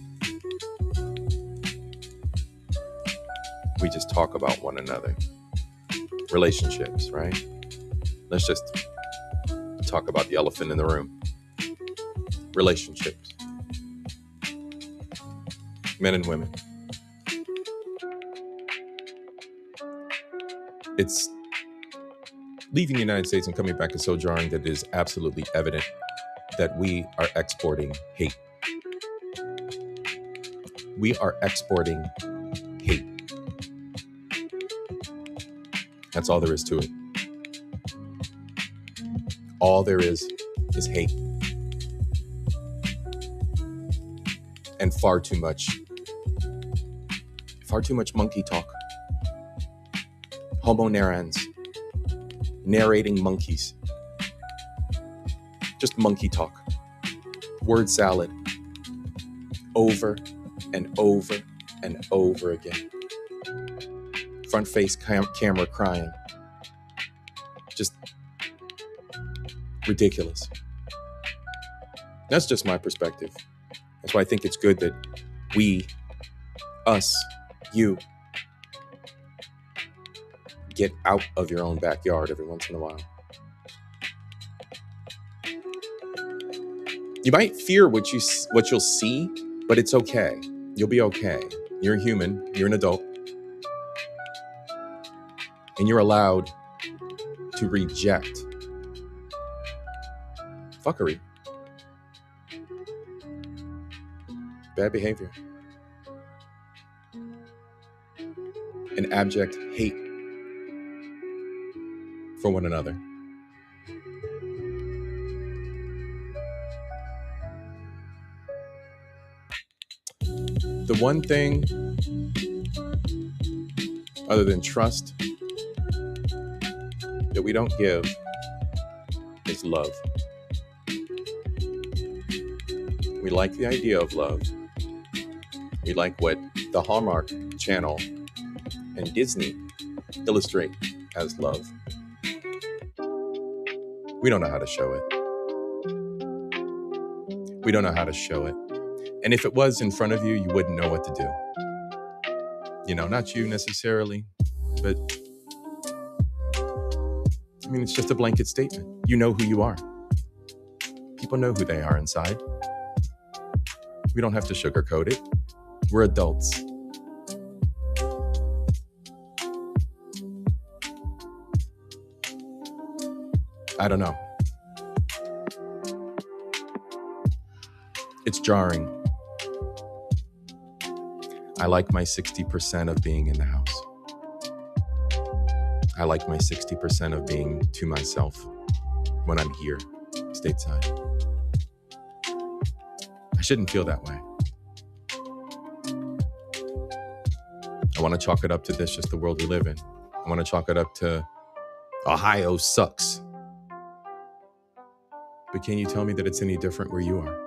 we just talk about one another. Relationships, right? Let's just talk about the elephant in the room. Relationships. Men and women. It's leaving the United States and coming back is so jarring that it is absolutely evident that we are exporting hate. We are exporting hate. That's all there is to it. All there is hate. And far too much monkey talk. Homo narrans. Narrating monkeys. Just monkey talk. Word salad. Over and over and over again. Front face camera crying. Just ridiculous. That's just my perspective. That's why I think it's good that we, us, you, get out of your own backyard every once in a while. You might fear what you'll see, but it's okay. You'll be okay. You're a human. You're an adult. And you're allowed to reject fuckery. Bad behavior. And abject hate for one another. The one thing, other than trust, that we don't give is love. We like the idea of love. We like what the Hallmark Channel and Disney illustrate as love. We don't know how to show it. We don't know how to show it. And if it was in front of you, you wouldn't know what to do. You know, not you necessarily, but I mean, it's just a blanket statement. You know who you are. People know who they are inside. We don't have to sugarcoat it. We're adults. I don't know. It's jarring. I like my 60% of being in the house. I like my 60% of being to myself when I'm here, stateside. I shouldn't feel that way. I want to chalk it up to this, just the world we live in. I want to chalk it up to Ohio sucks. But can you tell me that it's any different where you are?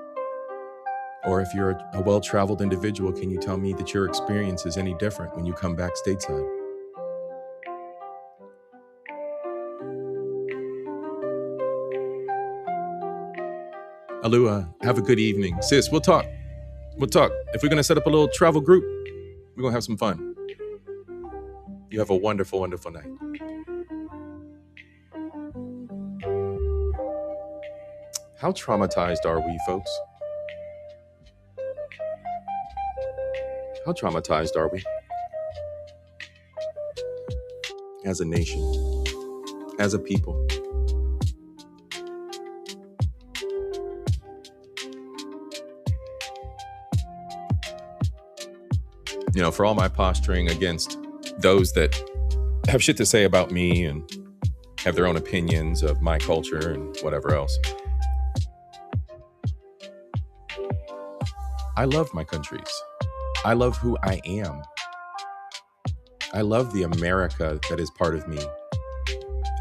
Or if you're a well-traveled individual, can you tell me that your experience is any different when you come back stateside? Alua, have a good evening. Sis, we'll talk. We'll talk. If we're going to set up a little travel group, we're going to have some fun. You have a wonderful, wonderful night. How traumatized are we, folks? How traumatized are we? As a nation, as a people. You know, for all my posturing against those that have shit to say about me and have their own opinions of my culture and whatever else, I love my countries. I love who I am. I love the America that is part of me.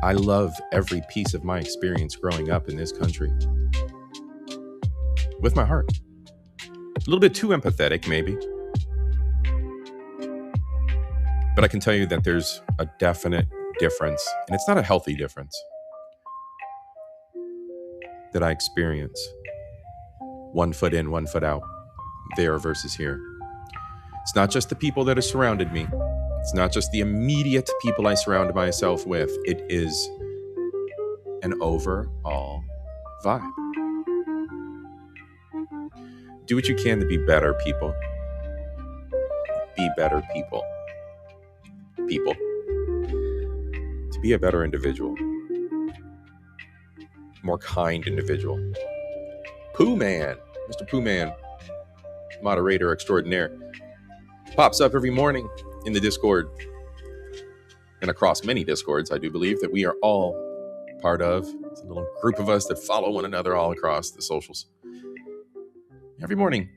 I love every piece of my experience growing up in this country. With my heart. A little bit too empathetic, maybe. But I can tell you that there's a definite difference, and it's not a healthy difference, that I experience 1 foot in, 1 foot out, there versus here. It's not just the people that have surrounded me. It's not just the immediate people I surround myself with. It is an overall vibe. Do what you can to be better, people. Be better people. People. To be a better individual. More kind individual. Pooh Man, Mr. Pooh Man, moderator extraordinaire, pops up every morning in the Discord and across many Discords, I do believe, that we are all part of. It's a little group of us that follow one another all across the socials. Every morning,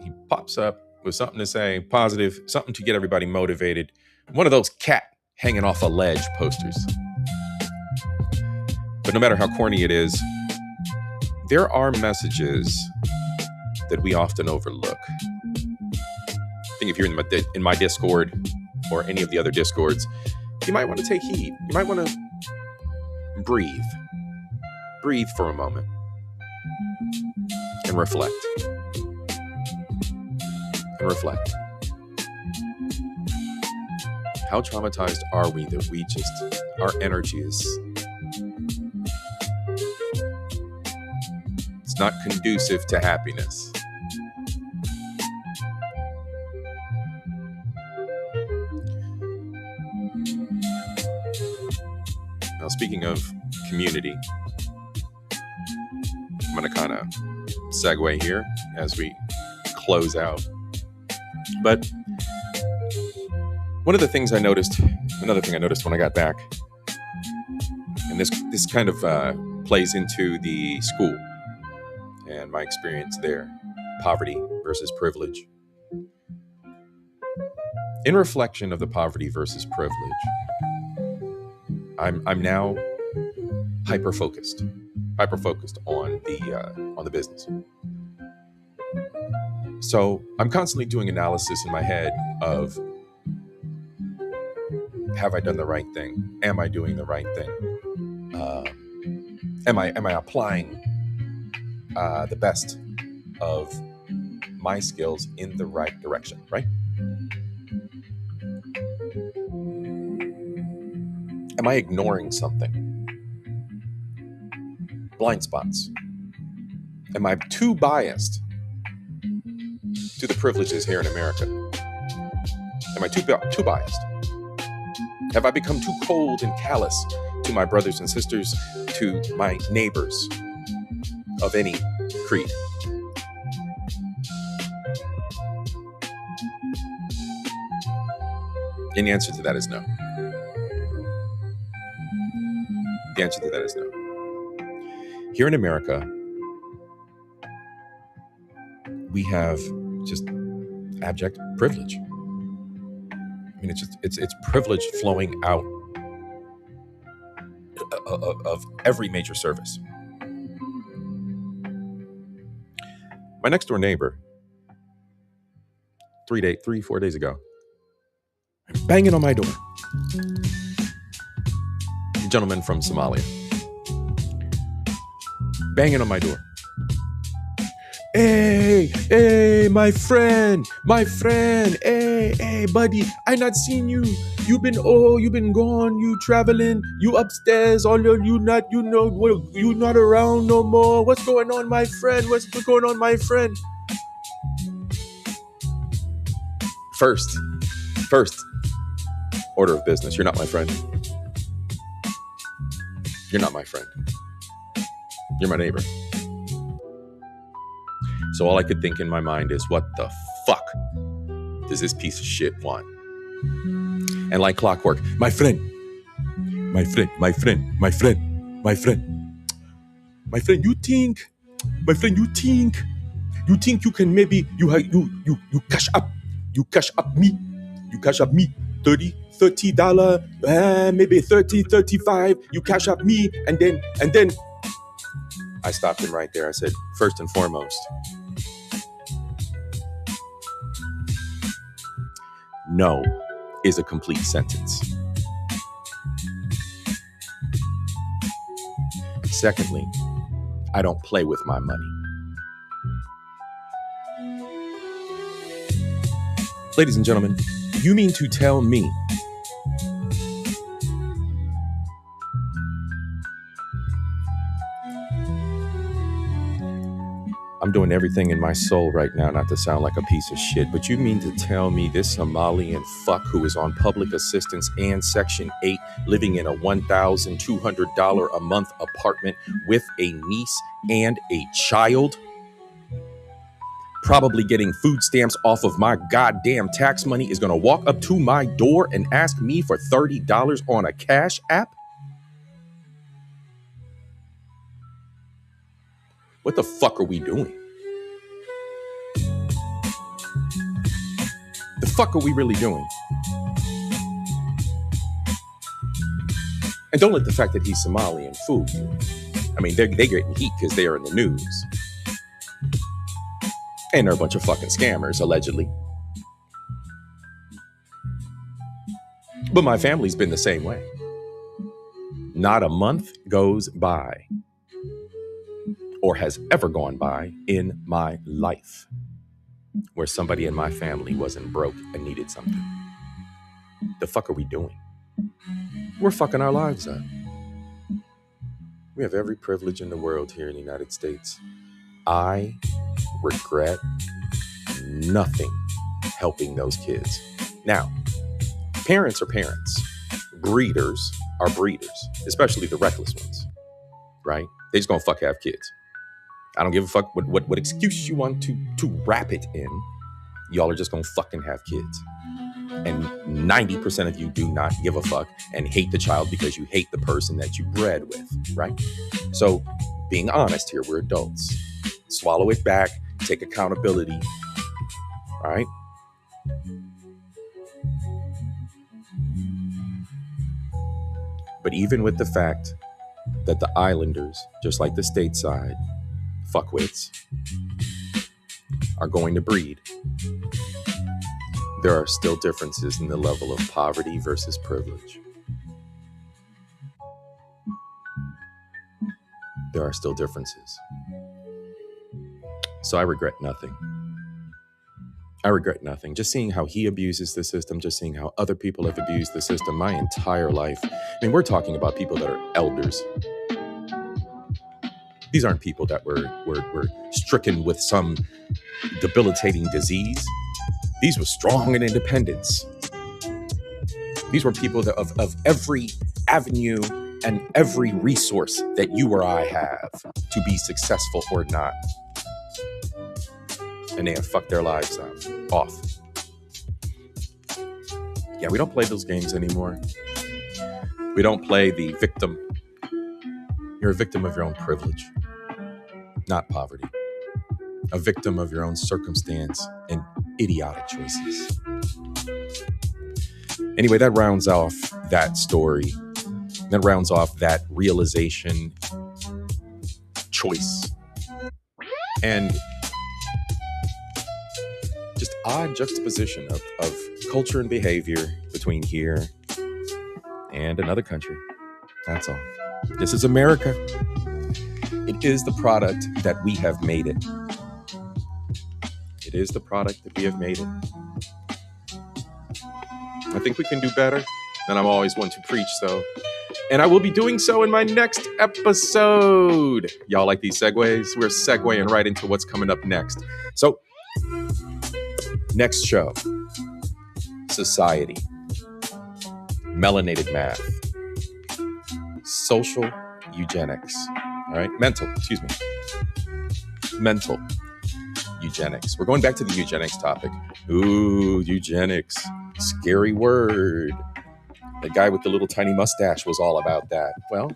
he pops up with something to say, positive, something to get everybody motivated. One of those cat hanging off a ledge posters. But no matter how corny it is, there are messages that we often overlook. I think if you're in my Discord or any of the other Discords, you might want to take heed. You might want to breathe. Breathe for a moment and reflect. And reflect. How traumatized are we that we just, our energy is, it's not conducive to happiness. Now, speaking of community, I'm going to kind of segue here as we close out. But one of the things I noticed, another thing I noticed when I got back, and this kind of plays into the school and my experience there, poverty versus privilege. In reflection of the poverty versus privilege, I'm now hyper focused on the business. So I'm constantly doing analysis in my head of, have I done the right thing? Am I doing the right thing? Am I applying the best of my skills in the right direction, right? Am I ignoring something? Blind spots. Am I too biased to the privileges here in America? Am I too biased? Have I become too cold and callous to my brothers and sisters, to my neighbors of any creed? And the answer to that is no. The answer to that is no. Here in America, we have just abject privilege. I mean, it's privilege flowing out of every major service. My next door neighbor, 4 days ago, banging on my door. A gentleman from Somalia, banging on my door. Hey, my friend, hey, buddy, I not seen you. You been gone, you traveling, you upstairs, you not around no more. What's going on, my friend? What's going on, my friend? First order of business, you're not my friend. You're not my friend. You're my neighbor. So all I could think in my mind is, what the fuck does this piece of shit want? And like clockwork, my friend, you think you can maybe, you cash up me $30, maybe 30, 35, you cash up me, and then I stopped him right there. I said, first and foremost, no is a complete sentence. Secondly, I don't play with my money. Ladies and gentlemen, you mean to tell me I'm doing everything in my soul right now not to sound like a piece of shit, but you mean to tell me this Somalian fuck who is on public assistance and Section 8 living in a $1,200 a month apartment with a niece and a child, probably getting food stamps off of my goddamn tax money, is going to walk up to my door and ask me for $30 on a Cash App? What the fuck are we doing? The fuck are we really doing? And don't let the fact that he's Somalian fool you. I mean, they're getting heat because they are in the news. And they're a bunch of fucking scammers, allegedly. But my family's been the same way. Not a month goes by, or has ever gone by in my life, where somebody in my family wasn't broke and needed something. The fuck are we doing? We're fucking our lives up. We have every privilege in the world here in the United States. I regret nothing helping those kids. Now, parents are parents. Breeders are breeders, especially the reckless ones, right? They just gonna fuck have kids. I don't give a fuck what excuse you want to wrap it in. Y'all are just gonna fucking have kids. And 90% of you do not give a fuck and hate the child because you hate the person that you bred with, right? So being honest here, we're adults. Swallow it back, take accountability, all right? But even with the fact that the islanders, just like the stateside fuckwits, are going to breed, there are still differences in the level of poverty versus privilege. There are still differences. So I regret nothing. I regret nothing. Just seeing how he abuses the system, just seeing how other people have abused the system my entire life. I mean, we're talking about people that are elders. These aren't people that were stricken with some debilitating disease. These were strong in independence. These were people that of every avenue and every resource that you or I have to be successful or not. And they have fucked their lives off. Yeah, we don't play those games anymore. We don't play the victim. You're a victim of your own privilege, not poverty. A victim of your own circumstance and idiotic choices. Anyway, that rounds off that story. That rounds off that realization, choice, and just odd juxtaposition of culture and behavior between here and another country. That's all. This is America. It is the product that we have made it. It is the product that we have made it. I think we can do better, and I'm always one to preach so. And I will be doing so in my next episode. Y'all like these segues? We're segueing right into what's coming up next. So, next show, society, melanated math, social eugenics, all right? Mental eugenics. We're going back to the eugenics topic. Ooh, eugenics, scary word. The guy with the little tiny mustache was all about that. Well,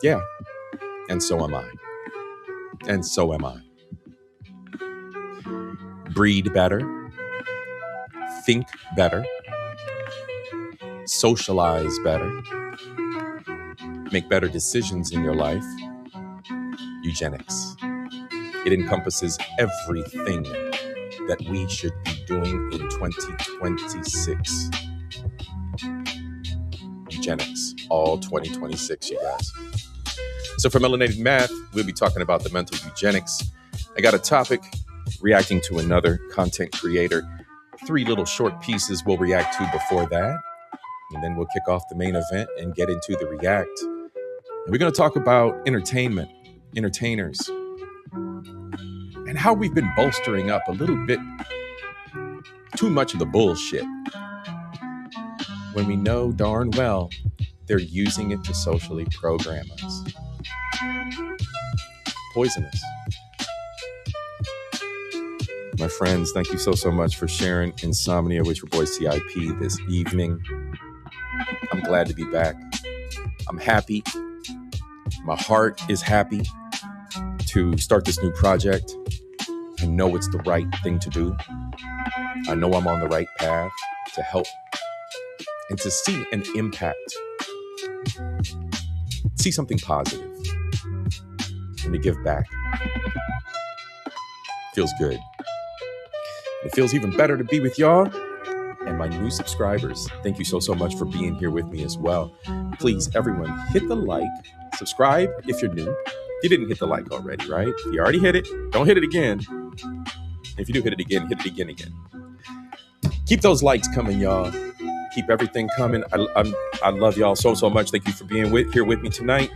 yeah, and so am I. And so am I. Breed better. Think better. Socialize better. Make better decisions in your life. Eugenics. It encompasses everything that we should be doing in 2026. Eugenics, all 2026, you guys. So for Melanated Math, we'll be talking about the mental eugenics. I got a topic, reacting to another content creator. 3 little short pieces we'll react to before that. And then we'll kick off the main event and get into the react. And we're going to talk about entertainment, entertainers, and how we've been bolstering up a little bit too much of the bullshit when we know darn well they're using it to socially program us. Poisonous. My friends, thank you so much for sharing Insomnia with your boy C.I.P. this evening. I'm glad to be back. I'm happy. My heart is happy to start this new project. I know it's the right thing to do. I know I'm on the right path to help and to see an impact, see something positive, and to give back. Feels good. It feels even better to be with y'all and my new subscribers. Thank you so much for being here with me as well. Please, everyone, hit the like, subscribe if you're new. You didn't hit the like already, right? If you already hit it, don't hit it again. If you do hit it again, hit it again. Keep those likes coming, y'all. Keep everything coming. I love y'all so much. Thank you for being here with me tonight.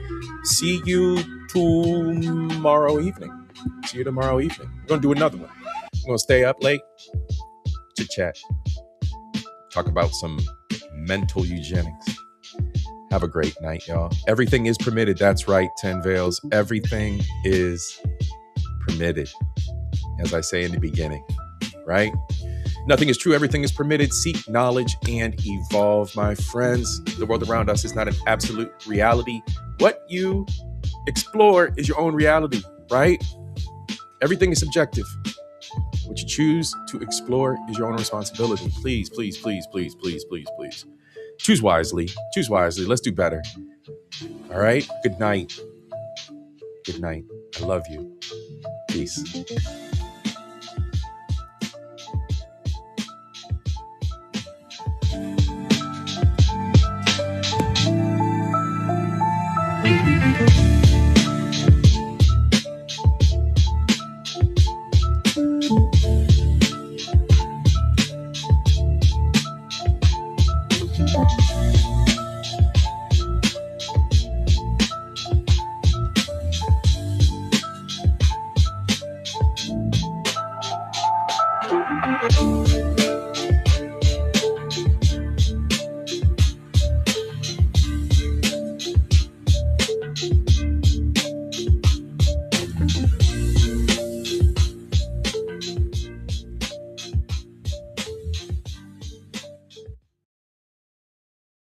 See you tomorrow evening. We're going to do another one. I'm going to stay up late to chat. Talk about some mental eugenics. Have a great night, y'all. Everything is permitted. That's right, 10 Veils. Everything is permitted. As I say in the beginning, right? Nothing is true. Everything is permitted. Seek knowledge and evolve, my friends. The world around us is not an absolute reality. What you explore is your own reality, right? Everything is subjective. What you choose to explore is your own responsibility. Please. Choose wisely. Let's do better. All right? Good night. I love you. Peace.